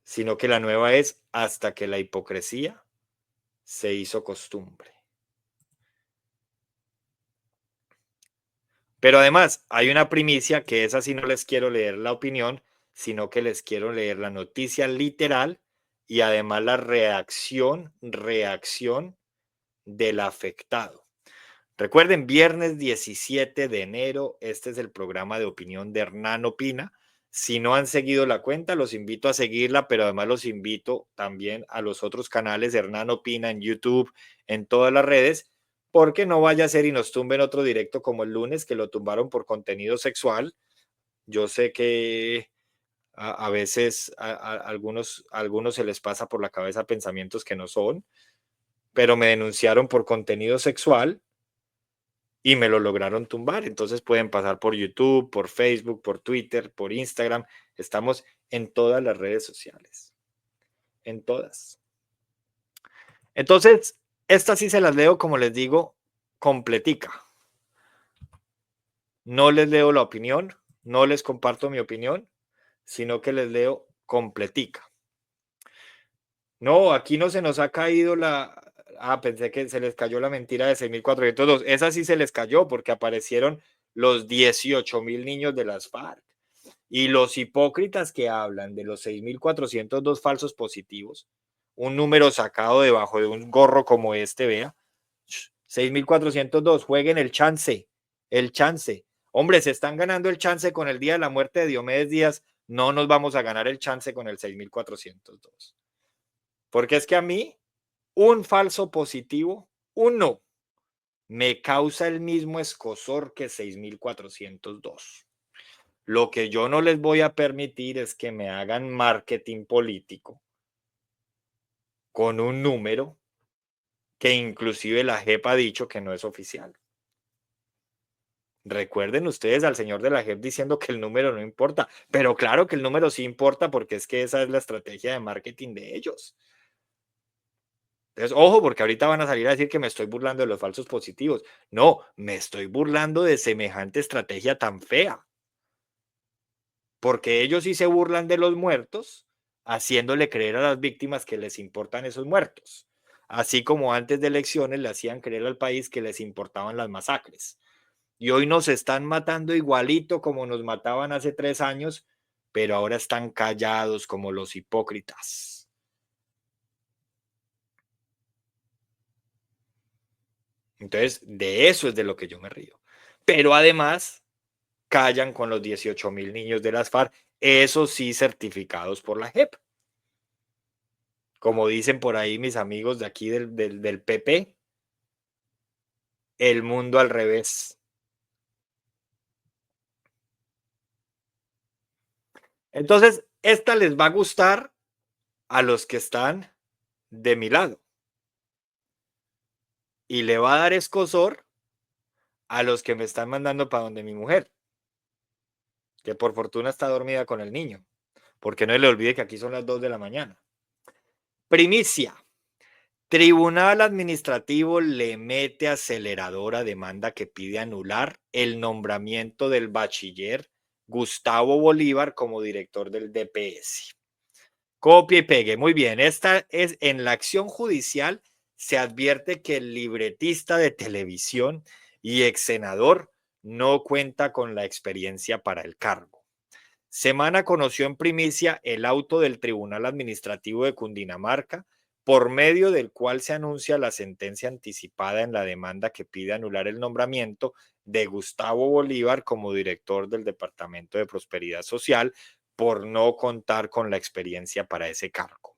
Sino que la nueva es hasta que la hipocresía se hizo costumbre. Pero además hay una primicia, que esa sí no les quiero leer la opinión, sino que les quiero leer la noticia literal y además la reacción del afectado. Recuerden, viernes 17 de enero, este es el programa de opinión de Hernán Opina. Si no han seguido la cuenta, los invito a seguirla, pero además los invito también a los otros canales de Hernán Opina en YouTube, en todas las redes, porque no vaya a ser y nos tumben otro directo como el lunes, que lo tumbaron por contenido sexual. Yo sé que a veces a algunos se les pasa por la cabeza pensamientos que no son, pero me denunciaron por contenido sexual y me lo lograron tumbar. Entonces pueden pasar por YouTube, por Facebook, por Twitter, por Instagram. Estamos en todas las redes sociales. En todas. Entonces, estas sí se las leo, como les digo, completica. No les leo la opinión, no les comparto mi opinión, sino que les leo completica. No, aquí no se nos ha caído la... Ah, pensé que se les cayó la mentira de 6.402. Esa sí se les cayó porque aparecieron los 18.000 niños de las FARC. Y los hipócritas que hablan de los 6.402 falsos positivos, un número sacado debajo de un gorro como este, vea, 6.402, jueguen el chance, el chance. Hombre, se están ganando el chance con el día de la muerte de Diomedes Díaz, no nos vamos a ganar el chance con el 6.402. Porque es que a mí, un falso positivo, uno, me causa el mismo escozor que 6.402. Lo que yo no les voy a permitir es que me hagan marketing político con un número que inclusive la JEP ha dicho que no es oficial. Recuerden ustedes al señor de la JEP diciendo que el número no importa, pero claro que el número sí importa porque es que esa es la estrategia de marketing de ellos. Entonces, ojo, porque ahorita van a salir a decir que me estoy burlando de los falsos positivos. No, me estoy burlando de semejante estrategia tan fea. Porque ellos sí se burlan de los muertos, haciéndole creer a las víctimas que les importan esos muertos. Así como antes de elecciones le hacían creer al país que les importaban las masacres. Y hoy nos están matando igualito como nos mataban hace 3 años, pero ahora están callados como los hipócritas. Entonces, de eso es de lo que yo me río. Pero además, callan con los 18.000 niños de las FARC, esos sí certificados por la JEP. Como dicen por ahí mis amigos de aquí del PP, el mundo al revés. Entonces, esta les va a gustar a los que están de mi lado y le va a dar escozor a los que me están mandando para donde mi mujer, que por fortuna está dormida con el niño, porque no le olvide que aquí son las 2 de la mañana. Primicia. Tribunal Administrativo le mete acelerador a demanda que pide anular el nombramiento del bachiller Gustavo Bolívar como director del DPS. Copia y pegue. Muy bien. Esta es en la acción judicial. Se advierte que el libretista de televisión y ex senador no cuenta con la experiencia para el cargo. Semana conoció en primicia el auto del Tribunal Administrativo de Cundinamarca, por medio del cual se anuncia la sentencia anticipada en la demanda que pide anular el nombramiento de Gustavo Bolívar como director del Departamento de Prosperidad Social por no contar con la experiencia para ese cargo.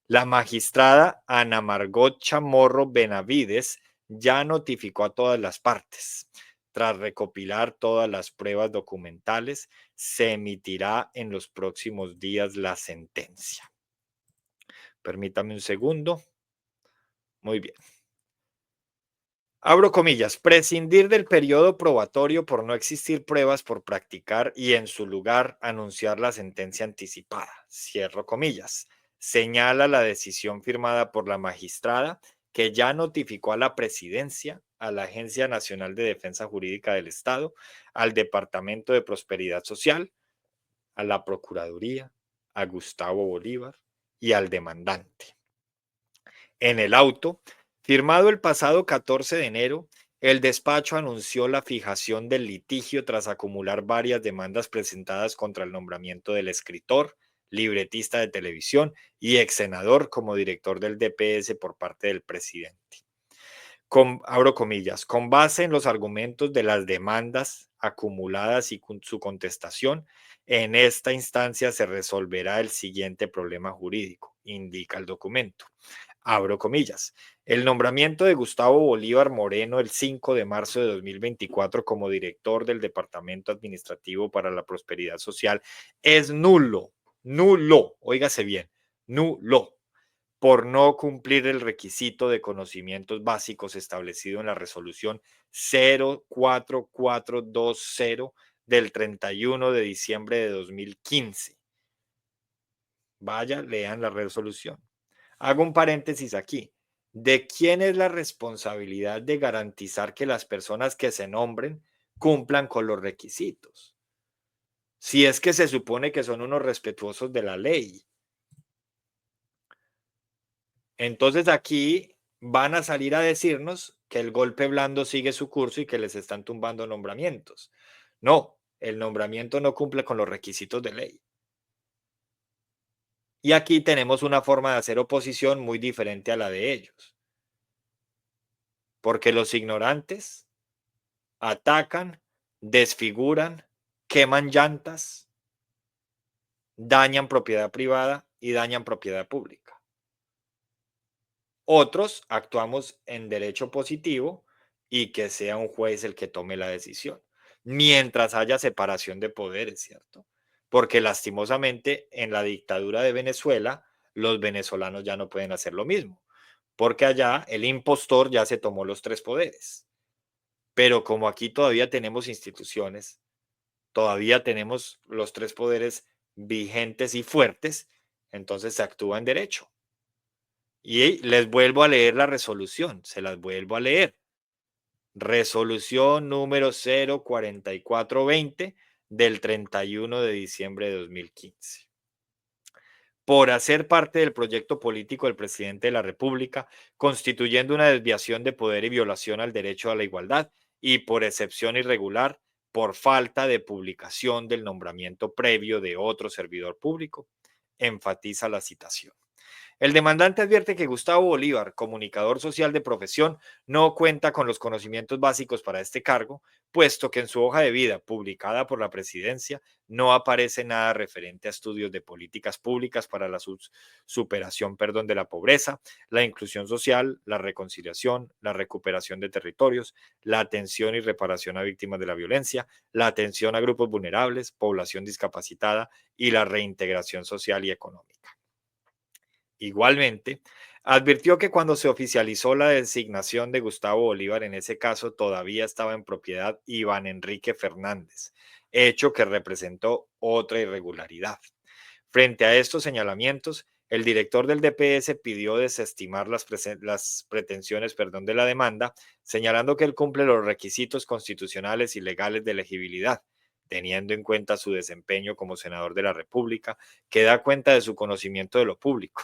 La magistrada Ana Margot Chamorro Benavides ya notificó a todas las partes. Tras recopilar todas las pruebas documentales, se emitirá en los próximos días la sentencia. Permítame un segundo. Muy bien. Abro comillas, prescindir del periodo probatorio por no existir pruebas por practicar y en su lugar anunciar la sentencia anticipada. Cierro comillas. Señala la decisión firmada por la magistrada que ya notificó a la Presidencia, a la Agencia Nacional de Defensa Jurídica del Estado, al Departamento de Prosperidad Social, a la Procuraduría, a Gustavo Bolívar y al demandante. En el auto, firmado el pasado 14 de enero, el despacho anunció la fijación del litigio tras acumular varias demandas presentadas contra el nombramiento del escritor, libretista de televisión y ex senador como director del DPS por parte del presidente. Abro comillas, con base en los argumentos de las demandas acumuladas y con su contestación, en esta instancia se resolverá el siguiente problema jurídico, indica el documento. Abro comillas. El nombramiento de Gustavo Bolívar Moreno el 5 de marzo de 2024 como director del Departamento Administrativo para la Prosperidad Social es nulo, óigase bien, nulo, por no cumplir el requisito de conocimientos básicos establecido en la resolución 04420 del 31 de diciembre de 2015. Vaya, lean la resolución. Hago un paréntesis aquí. ¿De quién es la responsabilidad de garantizar que las personas que se nombren cumplan con los requisitos? Si es que se supone que son unos respetuosos de la ley. Entonces aquí van a salir a decirnos que el golpe blando sigue su curso y que les están tumbando nombramientos. No, el nombramiento no cumple con los requisitos de ley. Y aquí tenemos una forma de hacer oposición muy diferente a la de ellos. Porque los ignorantes atacan, desfiguran, queman llantas, dañan propiedad privada y dañan propiedad pública. Otros actuamos en derecho positivo y que sea un juez el que tome la decisión, mientras haya separación de poderes, ¿cierto? Porque lastimosamente en la dictadura de Venezuela, los venezolanos ya no pueden hacer lo mismo, porque allá el impostor ya se tomó los tres poderes. Pero como aquí todavía tenemos instituciones, todavía tenemos los tres poderes vigentes y fuertes, entonces se actúa en derecho. Y les vuelvo a leer la resolución, se las vuelvo a leer. Resolución número 04420 del 31 de diciembre de 2015. Por hacer parte del proyecto político del presidente de la República, constituyendo una desviación de poder y violación al derecho a la igualdad, y por excepción irregular, por falta de publicación del nombramiento previo de otro servidor público, enfatiza la citación. El demandante advierte que Gustavo Bolívar, comunicador social de profesión, no cuenta con los conocimientos básicos para este cargo, puesto que en su hoja de vida, publicada por la presidencia, no aparece nada referente a estudios de políticas públicas para la superación de la pobreza, la inclusión social, la reconciliación, la recuperación de territorios, la atención y reparación a víctimas de la violencia, la atención a grupos vulnerables, población discapacitada y la reintegración social y económica. Igualmente, advirtió que cuando se oficializó la designación de Gustavo Bolívar, en ese caso todavía estaba en propiedad Iván Enrique Fernández, hecho que representó otra irregularidad. Frente a estos señalamientos, el director del DPS pidió desestimar las pretensiones de la demanda, señalando que él cumple los requisitos constitucionales y legales de elegibilidad, teniendo en cuenta su desempeño como senador de la República, que da cuenta de su conocimiento de lo público,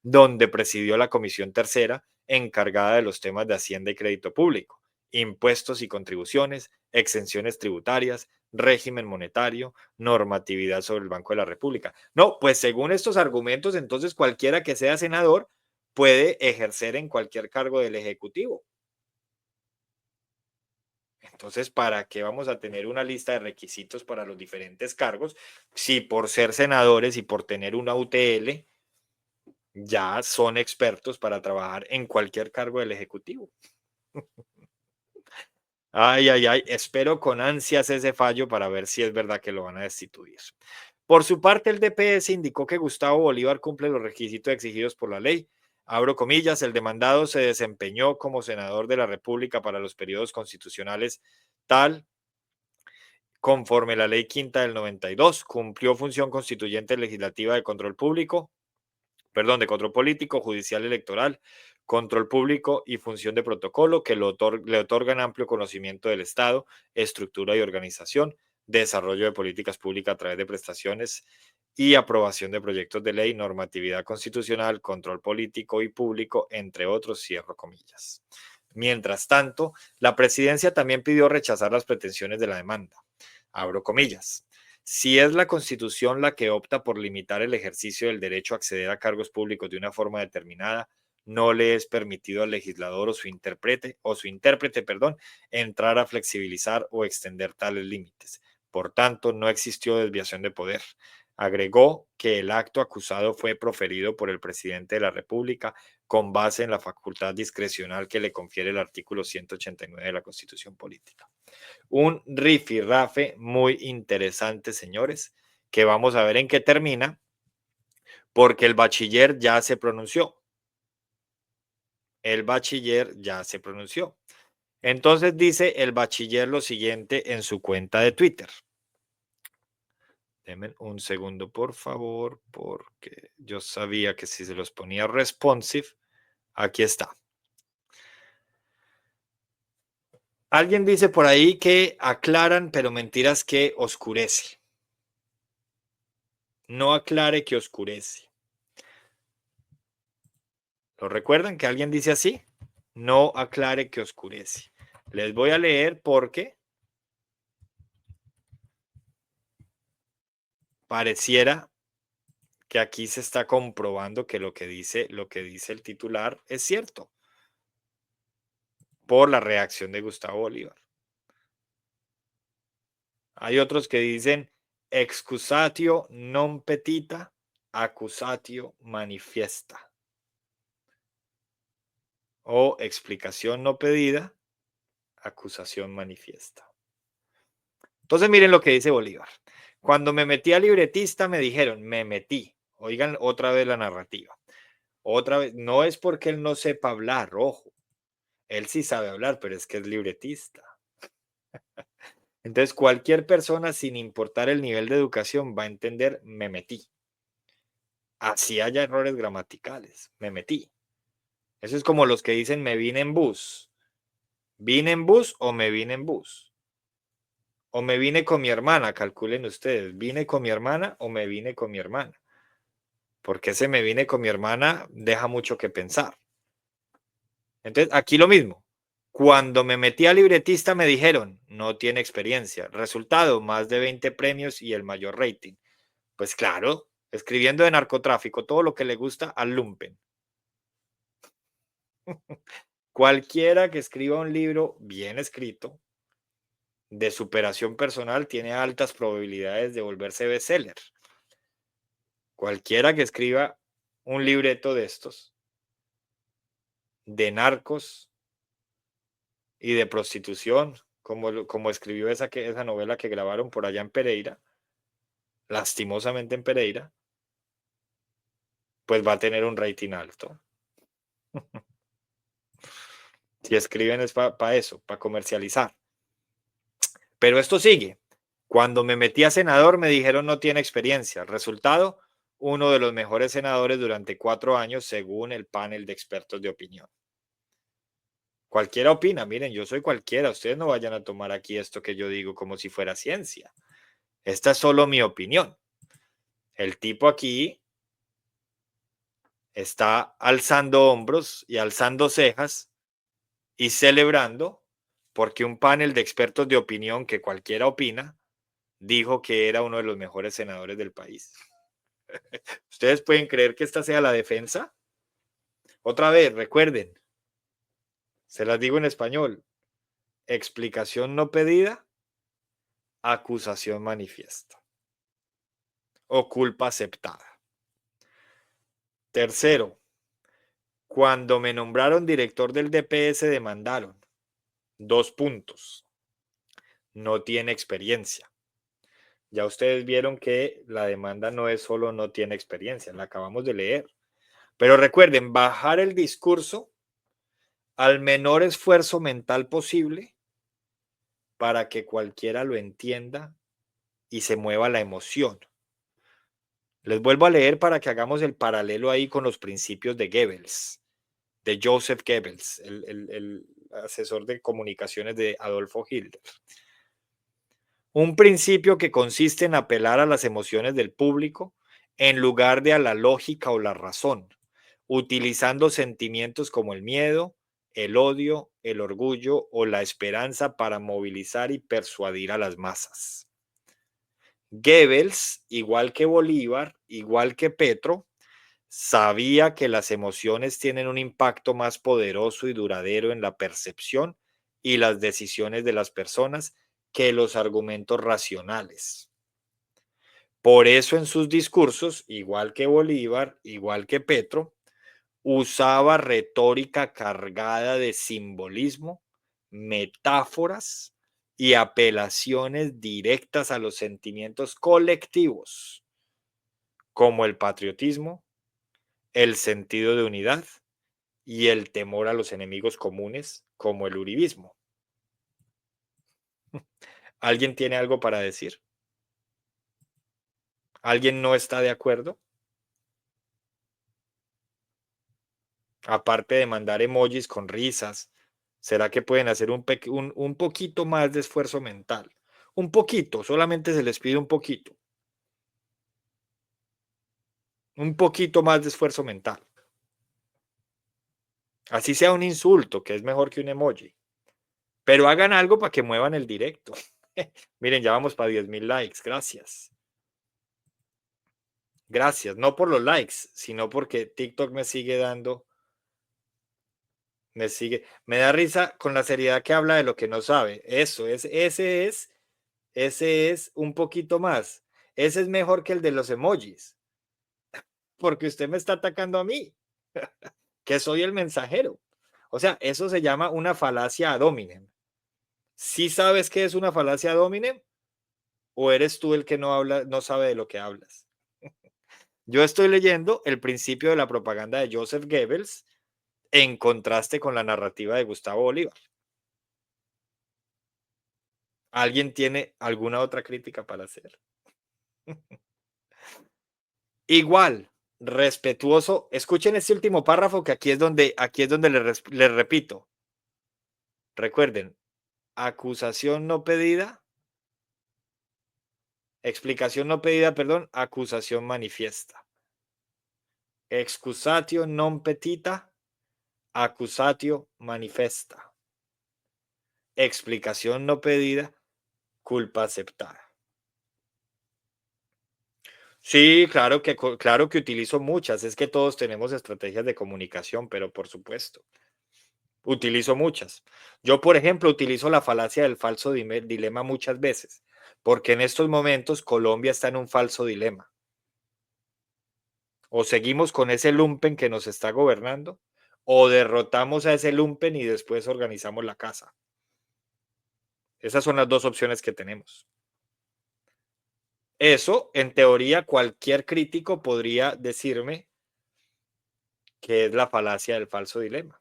donde presidió la Comisión Tercera encargada de los temas de Hacienda y Crédito Público, impuestos y contribuciones, exenciones tributarias, régimen monetario, normatividad sobre el Banco de la República. No, pues según estos argumentos, entonces cualquiera que sea senador puede ejercer en cualquier cargo del Ejecutivo. Entonces, ¿para qué vamos a tener una lista de requisitos para los diferentes cargos si por ser senadores y por tener una UTL ya son expertos para trabajar en cualquier cargo del Ejecutivo? Ay, ay, ay, espero con ansias ese fallo para ver si es verdad que lo van a destituir. Por su parte, el DPS indicó que Gustavo Bolívar cumple los requisitos exigidos por la ley. Abro comillas, el demandado se desempeñó como senador de la República para los periodos constitucionales tal conforme la ley quinta del 92, cumplió función constituyente legislativa de control público, de control político, judicial, electoral, control público y función de protocolo que le otorgan amplio conocimiento del Estado, estructura y organización, desarrollo de políticas públicas a través de prestaciones y aprobación de proyectos de ley, normatividad constitucional, control político y público, entre otros, cierro comillas. Mientras tanto, la presidencia también pidió rechazar las pretensiones de la demanda. Abro comillas. Si es la Constitución la que opta por limitar el ejercicio del derecho a acceder a cargos públicos de una forma determinada, no le es permitido al legislador o su intérprete, entrar a flexibilizar o extender tales límites. Por tanto, no existió desviación de poder. Agregó que el acto acusado fue proferido por el presidente de la República con base en la facultad discrecional que le confiere el artículo 189 de la Constitución Política. Un rifirrafe muy interesante, señores, que vamos a ver en qué termina, porque el bachiller ya se pronunció. El bachiller ya se pronunció. Entonces dice el bachiller lo siguiente en su cuenta de Twitter. Denme un segundo, por favor, porque yo sabía que si se los ponía responsive, aquí está. Alguien dice por ahí que aclaran, pero mentiras que oscurece. No aclare que oscurece. ¿Lo recuerdan que alguien dice así? No aclare que oscurece. Les voy a leer porque pareciera que aquí se está comprobando que lo que dice el titular es cierto por la reacción de Gustavo Bolívar. Hay otros que dicen excusatio non petita, accusatio manifiesta. o explicación no pedida, acusación manifiesta. Entonces miren lo que dice Bolívar. Cuando me metí a libretista me dijeron, me metí. Oigan otra vez la narrativa. Otra vez, no es porque él no sepa hablar, ojo. Él sí sabe hablar, pero es que es libretista. Entonces cualquier persona, sin importar el nivel de educación, va a entender, me metí. Así haya errores gramaticales, me metí. Eso es como los que dicen, me vine en bus. ¿Vine en bus o me vine en bus? O me vine con mi hermana, calculen ustedes, ¿vine con mi hermana o me vine con mi hermana? Porque ese me vine con mi hermana deja mucho que pensar. Entonces, aquí lo mismo. Cuando me metí a libretista me dijeron, no tiene experiencia. Resultado, más de 20 premios y el mayor rating. Pues claro, escribiendo de narcotráfico, todo lo que le gusta al lumpen. Cualquiera que escriba un libro bien escrito de superación personal tiene altas probabilidades de volverse bestseller. Cualquiera que escriba un libreto de estos, de narcos y de prostitución, como escribió esa novela que grabaron por allá en Pereira, lastimosamente en Pereira, pues va a tener un rating alto. Si escriben es para eso, para comercializar. Pero esto sigue. Cuando me metí a senador me dijeron no tiene experiencia. Resultado, uno de los mejores senadores durante 4 años según el panel de expertos de opinión. Cualquiera opina, miren, yo soy cualquiera, ustedes no vayan a tomar aquí esto que yo digo como si fuera ciencia. Esta es solo mi opinión. El tipo aquí está alzando hombros y alzando cejas y celebrando porque un panel de expertos de opinión que cualquiera opina dijo que era uno de los mejores senadores del país. ¿Ustedes pueden creer que esta sea la defensa? Otra vez, recuerden, se las digo en español, explicación no pedida, acusación manifiesta o culpa aceptada. Tercero, cuando me nombraron director del DPS demandaron. 2 puntos. No tiene experiencia. Ya ustedes vieron que la demanda no es solo no tiene experiencia, la acabamos de leer. Pero recuerden, bajar el discurso al menor esfuerzo mental posible para que cualquiera lo entienda y se mueva la emoción. Les vuelvo a leer para que hagamos el paralelo ahí con los principios de Goebbels, de Joseph Goebbels, el asesor de comunicaciones de Adolfo Hitler. Un principio que consiste en apelar a las emociones del público en lugar de a la lógica o la razón, utilizando sentimientos como el miedo, el odio, el orgullo o la esperanza para movilizar y persuadir a las masas. Goebbels, igual que Bolívar, igual que Petro, sabía que las emociones tienen un impacto más poderoso y duradero en la percepción y las decisiones de las personas que los argumentos racionales. Por eso en sus discursos, igual que Bolívar, igual que Petro, usaba retórica cargada de simbolismo, metáforas y apelaciones directas a los sentimientos colectivos, como el patriotismo, el sentido de unidad y el temor a los enemigos comunes, como el uribismo. ¿Alguien tiene algo para decir? ¿Alguien no está de acuerdo? Aparte de mandar emojis con risas, ¿será que pueden hacer un poquito más de esfuerzo mental? Un poquito, solamente se les pide un poquito. Un poquito más de esfuerzo mental. Así sea un insulto, que es mejor que un emoji. Pero hagan algo para que muevan el directo. Miren, ya vamos para 10,000 likes. Gracias. Gracias. No por los likes, sino porque TikTok me sigue dando. Me da risa con la seriedad que habla de lo que no sabe. Ese es un poquito más. Ese es mejor que el de los emojis. Porque usted me está atacando a mí, que soy el mensajero. O sea, eso se llama una falacia ad hominem. ¿Sí sabes qué es una falacia ad hominem? ¿O eres tú el que no habla, no sabe de lo que hablas? Yo estoy leyendo el principio de la propaganda de Joseph Goebbels en contraste con la narrativa de Gustavo Bolívar. ¿Alguien tiene alguna otra crítica para hacer? Igual, respetuoso. Escuchen este último párrafo que aquí es donde les repito. Recuerden, acusación no pedida, explicación no pedida, perdón, acusación manifiesta. Excusatio non petita, accusatio manifesta. Explicación no pedida, culpa aceptada. Sí, claro que utilizo muchas. Es que todos tenemos estrategias de comunicación, pero por supuesto, utilizo muchas. Yo, por ejemplo, utilizo la falacia del falso dilema muchas veces, porque en estos momentos Colombia está en un falso dilema. O seguimos con ese lumpen que nos está gobernando, o derrotamos a ese lumpen y después organizamos la casa. Esas son las dos opciones que tenemos. Eso, en teoría, cualquier crítico podría decirme que es la falacia del falso dilema,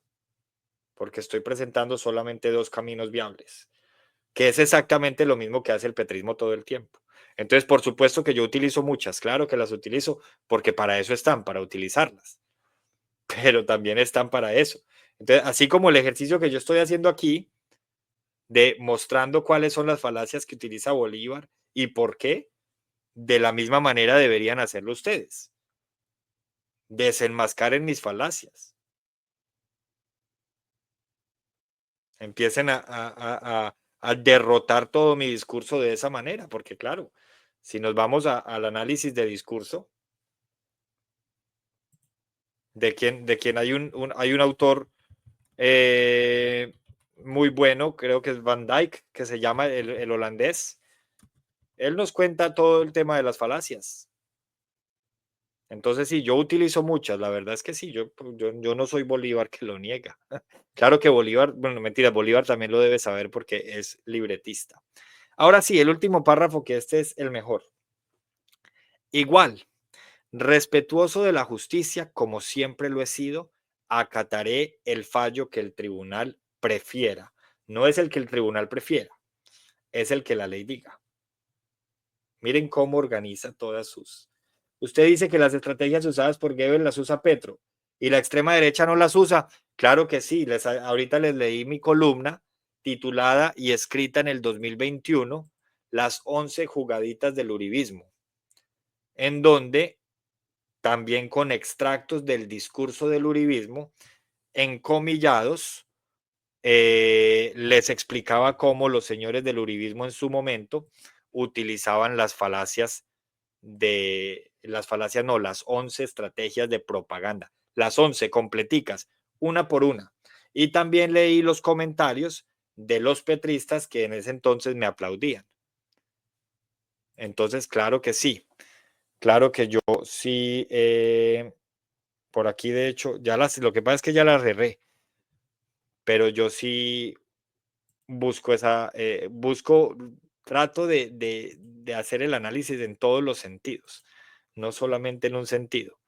porque estoy presentando solamente dos caminos viables, que es exactamente lo mismo que hace el petrismo todo el tiempo. Entonces, por supuesto que yo utilizo muchas, claro que las utilizo, porque para eso están, para utilizarlas, pero también están para eso. Entonces, así como el ejercicio que yo estoy haciendo aquí, de mostrando cuáles son las falacias que utiliza Bolívar y por qué, de la misma manera deberían hacerlo ustedes. Desenmascaren mis falacias. Empiecen a derrotar todo mi discurso de esa manera, porque claro, si nos vamos al análisis de discurso, de quien hay un autor muy bueno, creo que es Van Dyck, que se llama el holandés, él nos cuenta todo el tema de las falacias. Entonces, sí, yo utilizo muchas, la verdad es que sí, yo no soy Bolívar que lo niega. Claro que Bolívar, bueno, mentira, Bolívar también lo debe saber porque es libretista. Ahora sí, el último párrafo, que este es el mejor. Igual, respetuoso de la justicia, como siempre lo he sido, acataré el fallo que el tribunal prefiera. No es el que el tribunal prefiera, es el que la ley diga. Miren cómo organiza todas sus. Usted dice que las estrategias usadas por Goebbels las usa Petro y la extrema derecha no las usa. Claro que sí. Ahorita les leí mi columna titulada y escrita en el 2021, Las 11 jugaditas del uribismo, en donde también con extractos del discurso del uribismo, encomillados, les explicaba cómo los señores del uribismo en su momento utilizaban las falacias las 11 estrategias de propaganda, las 11 completicas, una por una. Y también leí los comentarios de los petristas que en ese entonces me aplaudían. Entonces, claro que sí, claro que yo sí, por aquí de hecho, lo que pasa es que ya las erré, pero yo sí busco trato de hacer el análisis en todos los sentidos, no solamente en un sentido.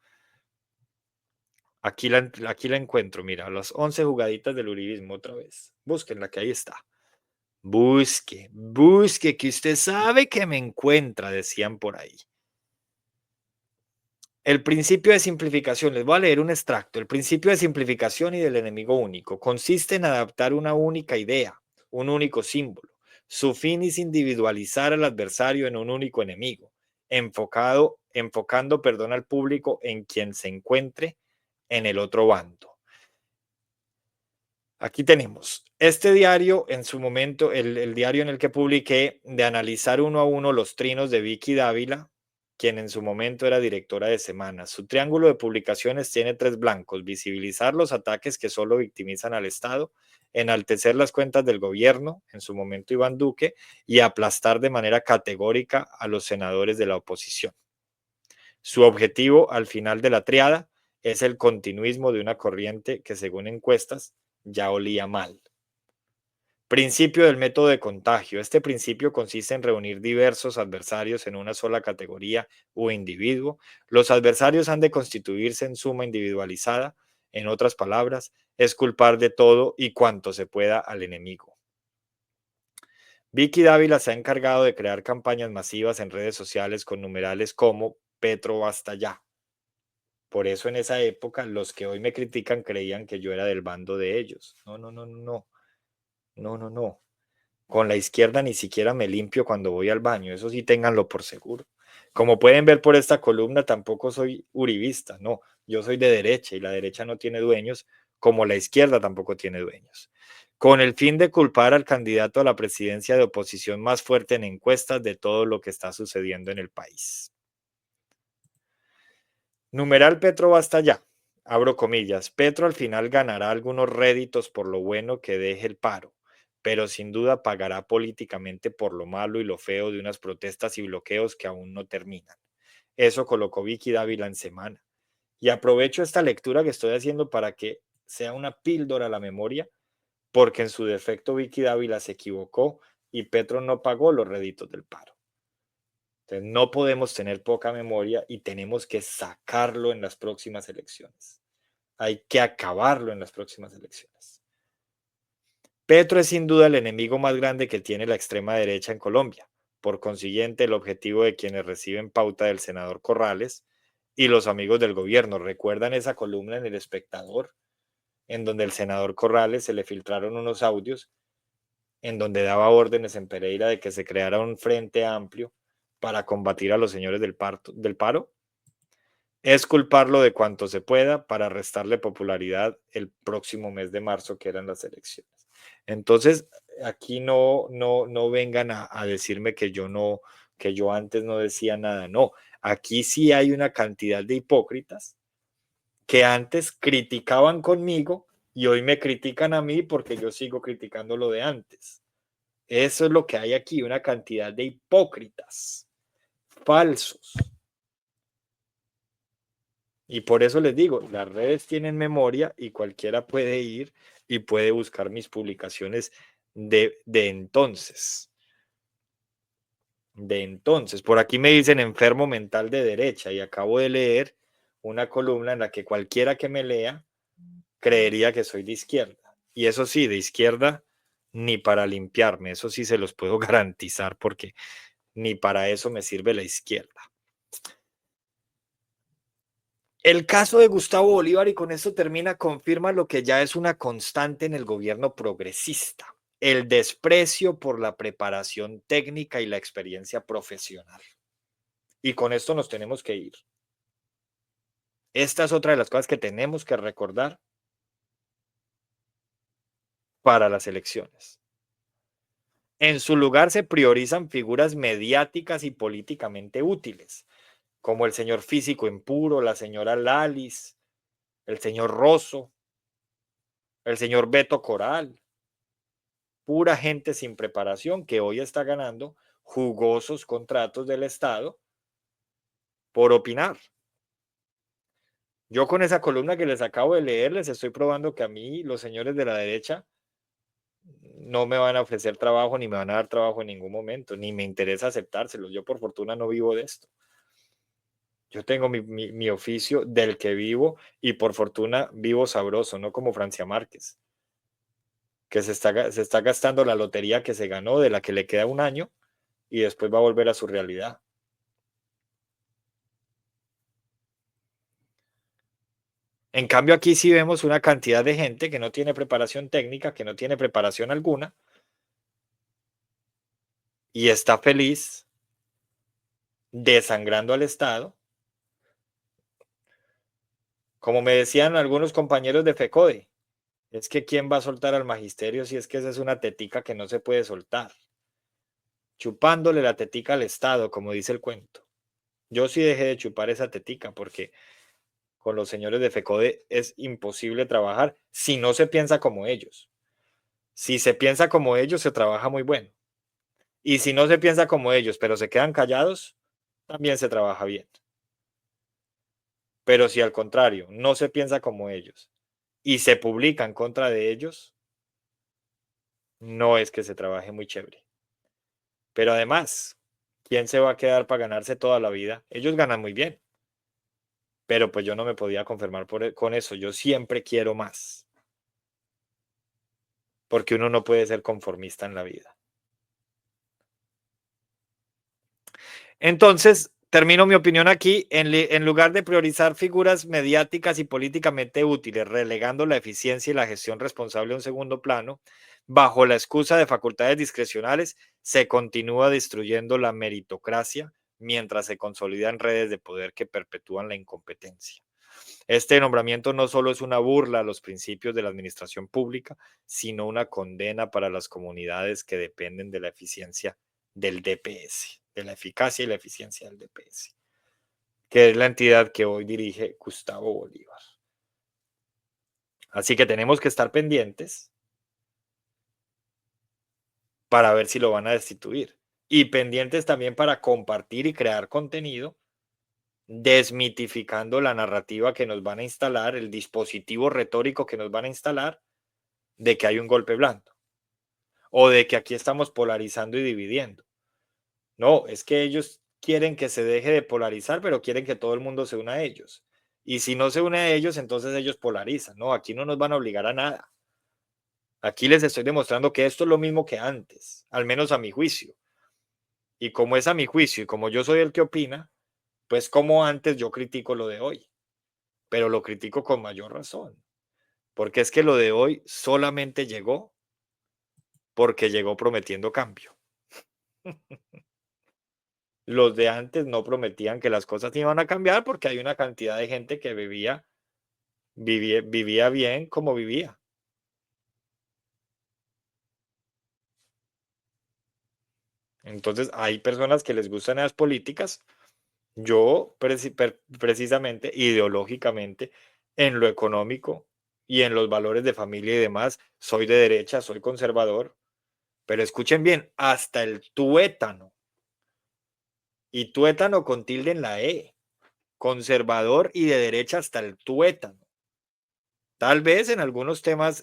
Aquí la encuentro, mira, las 11 jugaditas del uribismo otra vez. Búsquenla, que ahí está. Busque, que usted sabe que me encuentra, decían por ahí. El principio de simplificación, les voy a leer un extracto. El principio de simplificación y del enemigo único consiste en adaptar una única idea, un único símbolo. Su fin es individualizar al adversario en un único enemigo, enfocando, al público en quien se encuentre en el otro bando. Aquí tenemos este diario, en su momento, el diario en el que publiqué, de analizar uno a uno los trinos de Vicky Dávila, quien en su momento era directora de Semana. Su triángulo de publicaciones tiene 3 blancos: visibilizar los ataques que solo victimizan al Estado, enaltecer las cuentas del gobierno, en su momento Iván Duque, y aplastar de manera categórica a los senadores de la oposición. Su objetivo al final de la triada es el continuismo de una corriente que, según encuestas, ya olía mal. Principio del método de contagio. Este principio consiste en reunir diversos adversarios en una sola categoría o individuo. Los adversarios han de constituirse en suma individualizada. En otras palabras, es culpar de todo y cuanto se pueda al enemigo. Vicky Dávila se ha encargado de crear campañas masivas en redes sociales con numerales como Petro basta ya. Por eso en esa época los que hoy me critican creían que yo era del bando de ellos. No, no, no, no, no. No, no, no. Con la izquierda ni siquiera me limpio cuando voy al baño, eso sí ténganlo por seguro. Como pueden ver por esta columna, tampoco soy uribista, no, yo soy de derecha y la derecha no tiene dueños, como la izquierda tampoco tiene dueños. Con el fin de culpar al candidato a la presidencia de oposición más fuerte en encuestas de todo lo que está sucediendo en el país. Numeral Petro basta ya. Abro comillas. Petro al final ganará algunos réditos por lo bueno que deje el paro, pero sin duda pagará políticamente por lo malo y lo feo de unas protestas y bloqueos que aún no terminan. Eso colocó Vicky Dávila en semana. Y aprovecho esta lectura que estoy haciendo para que sea una píldora a la memoria, porque en su defecto Vicky Dávila se equivocó y Petro no pagó los réditos del paro. Entonces, no podemos tener poca memoria y tenemos que sacarlo en las próximas elecciones. Hay que acabarlo en las próximas elecciones. Petro es sin duda el enemigo más grande que tiene la extrema derecha en Colombia. Por consiguiente, el objetivo de quienes reciben pauta del senador Corrales y los amigos del gobierno. ¿Recuerdan esa columna en El Espectador? En donde el senador Corrales se le filtraron unos audios en donde daba órdenes en Pereira de que se creara un frente amplio para combatir a los señores del paro. Es culparlo de cuanto se pueda para restarle popularidad el próximo mes de marzo, que eran las elecciones. Entonces, aquí no vengan a decirme que yo antes no decía nada. No, aquí sí hay una cantidad de hipócritas que antes criticaban conmigo y hoy me critican a mí porque yo sigo criticando lo de antes. Eso es lo que hay aquí, una cantidad de hipócritas, falsos. Y por eso les digo, las redes tienen memoria y cualquiera puede ir y puede buscar mis publicaciones de entonces. De entonces. Por aquí me dicen enfermo mental de derecha y acabo de leer una columna en la que cualquiera que me lea creería que soy de izquierda. Y eso sí, de izquierda ni para limpiarme, eso sí se los puedo garantizar porque ni para eso me sirve la izquierda. El caso de Gustavo Bolívar, y con esto termina, confirma lo que ya es una constante en el gobierno progresista, el desprecio por la preparación técnica y la experiencia profesional. Y con esto nos tenemos que ir. Esta es otra de las cosas que tenemos que recordar para las elecciones. En su lugar se priorizan figuras mediáticas y políticamente útiles, como el señor Físico Impuro, la señora Lalis, el señor Rosso, el señor Beto Coral, pura gente sin preparación que hoy está ganando jugosos contratos del Estado por opinar. Yo con esa columna que les acabo de leer, les estoy probando que a mí los señores de la derecha no me van a ofrecer trabajo ni me van a dar trabajo en ningún momento, ni me interesa aceptárselos. Yo por fortuna no vivo de esto. Yo tengo mi oficio del que vivo y por fortuna vivo sabroso, no como Francia Márquez, que se está gastando la lotería que se ganó, de la que le queda un año, y después va a volver a su realidad. En cambio, aquí sí vemos una cantidad de gente que no tiene preparación técnica, que no tiene preparación alguna, y está feliz desangrando al Estado. Como me decían algunos compañeros de FECODE, es que ¿quién va a soltar al magisterio si es que esa es una tetica que no se puede soltar? Chupándole la tetica al Estado, como dice el cuento. Yo sí dejé de chupar esa tetica porque con los señores de FECODE es imposible trabajar si no se piensa como ellos. Si se piensa como ellos, se trabaja muy bueno. Y si no se piensa como ellos, pero se quedan callados, también se trabaja bien. Pero si al contrario, no se piensa como ellos y se publica en contra de ellos, no es que se trabaje muy chévere. Pero además, ¿quién se va a quedar para ganarse toda la vida? Ellos ganan muy bien, pero pues yo no me podía conformar con eso. Yo siempre quiero más, porque uno no puede ser conformista en la vida. Entonces, termino mi opinión aquí. En lugar de priorizar figuras mediáticas y políticamente útiles, relegando la eficiencia y la gestión responsable a un segundo plano, bajo la excusa de facultades discrecionales, se continúa destruyendo la meritocracia mientras se consolidan redes de poder que perpetúan la incompetencia. Este nombramiento no solo es una burla a los principios de la administración pública, sino una condena para las comunidades que dependen de la eficiencia del DPS, de la eficacia y la eficiencia del DPS, que es la entidad que hoy dirige Gustavo Bolívar. Así que tenemos que estar pendientes para ver si lo van a destituir y pendientes también para compartir y crear contenido desmitificando la narrativa que nos van a instalar, el dispositivo retórico que nos van a instalar de que hay un golpe blando o de que aquí estamos polarizando y dividiendo. No, es que ellos quieren que se deje de polarizar, pero quieren que todo el mundo se una a ellos. Y si no se une a ellos, entonces ellos polarizan. No, aquí no nos van a obligar a nada. Aquí les estoy demostrando que esto es lo mismo que antes, al menos a mi juicio. Y como es a mi juicio y como yo soy el que opina, pues como antes yo critico lo de hoy, pero lo critico con mayor razón, porque es que lo de hoy solamente llegó porque llegó prometiendo cambio. Los de antes no prometían que las cosas iban a cambiar porque hay una cantidad de gente que vivía bien como vivía. Entonces, hay personas que les gustan las políticas. Yo, precisamente, ideológicamente, en lo económico y en los valores de familia y demás, soy de derecha, soy conservador. Pero escuchen bien, hasta el tuétano, y tuétano con tilde en la E, conservador y de derecha hasta el tuétano. Tal vez en algunos temas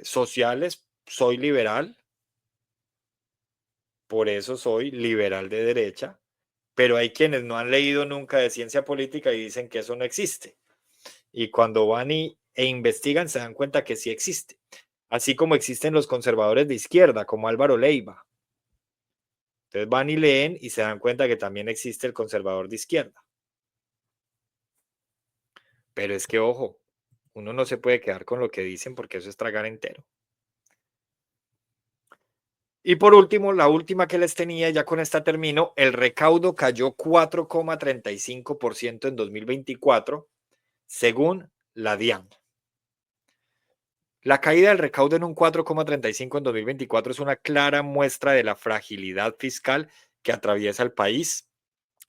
sociales soy liberal, por eso soy liberal de derecha, pero hay quienes no han leído nunca de ciencia política y dicen que eso no existe. Y cuando van e investigan se dan cuenta que sí existe. Así como existen los conservadores de izquierda, como Álvaro Leiva. Entonces van y leen y se dan cuenta que también existe el conservador de izquierda. Pero es que, ojo, uno no se puede quedar con lo que dicen porque eso es tragar entero. Y por último, la última que les tenía, ya con esta termino, el recaudo cayó 4,35% en 2024, según la DIAN. La caída del recaudo en un 4,35 en 2024 es una clara muestra de la fragilidad fiscal que atraviesa el país,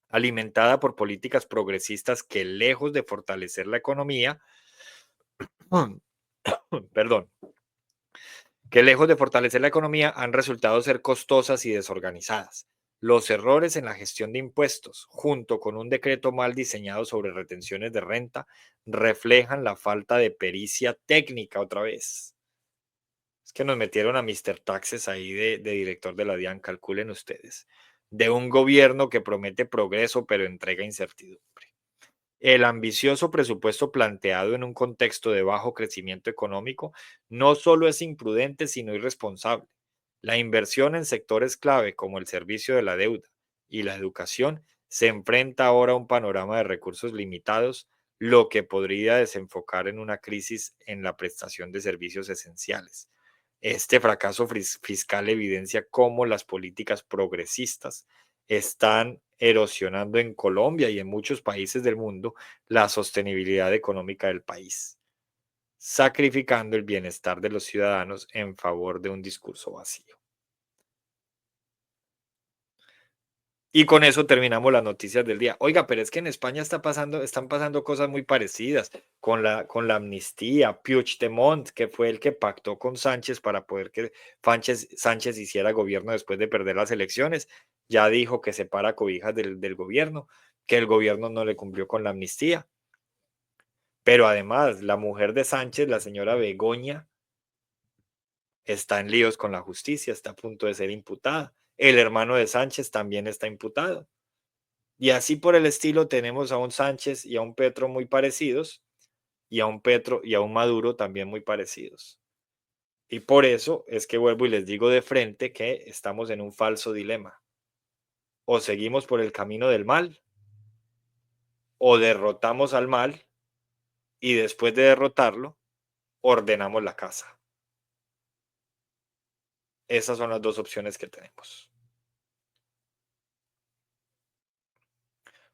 alimentada por políticas progresistas que, lejos de fortalecer la economía, perdón, que lejos de fortalecer la economía han resultado ser costosas y desorganizadas. Los errores en la gestión de impuestos, junto con un decreto mal diseñado sobre retenciones de renta, reflejan la falta de pericia técnica otra vez. Es que nos metieron a Mr. Taxes ahí de director de la DIAN, calculen ustedes, de un gobierno que promete progreso pero entrega incertidumbre. El ambicioso presupuesto planteado en un contexto de bajo crecimiento económico no solo es imprudente, sino irresponsable. La inversión en sectores clave como el servicio de la deuda y la educación se enfrenta ahora a un panorama de recursos limitados, lo que podría desenfocar en una crisis en la prestación de servicios esenciales. Este fracaso fiscal evidencia cómo las políticas progresistas están erosionando en Colombia y en muchos países del mundo la sostenibilidad económica del país, sacrificando el bienestar de los ciudadanos en favor de un discurso vacío. Y con eso terminamos las noticias del día. Oiga, pero es que en España están pasando cosas muy parecidas con la amnistía. Puigdemont, que fue el que pactó con Sánchez para poder que Sánchez hiciera gobierno después de perder las elecciones, ya dijo que separa cobijas del gobierno, que el gobierno no le cumplió con la amnistía. Pero además, la mujer de Sánchez, la señora Begoña, está en líos con la justicia, está a punto de ser imputada. El hermano de Sánchez también está imputado. Y así por el estilo tenemos a un Sánchez y a un Petro muy parecidos, y a un Petro y a un Maduro también muy parecidos. Y por eso es que vuelvo y les digo de frente que estamos en un falso dilema. O seguimos por el camino del mal, o derrotamos al mal, y después de derrotarlo, ordenamos la casa. Esas son las dos opciones que tenemos.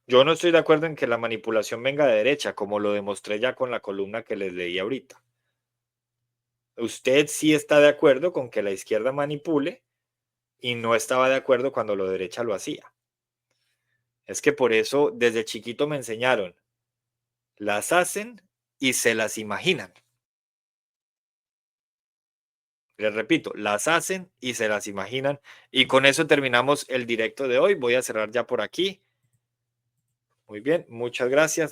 Yo no estoy de acuerdo en que la manipulación venga de derecha, como lo demostré ya con la columna que les leí ahorita. Usted sí está de acuerdo con que la izquierda manipule y no estaba de acuerdo cuando la derecha lo hacía. Es que por eso desde chiquito me enseñaron, las hacen y se las imaginan. Les repito, las hacen y se las imaginan. Y con eso terminamos el directo de hoy. Voy a cerrar ya por aquí. Muy bien, muchas gracias.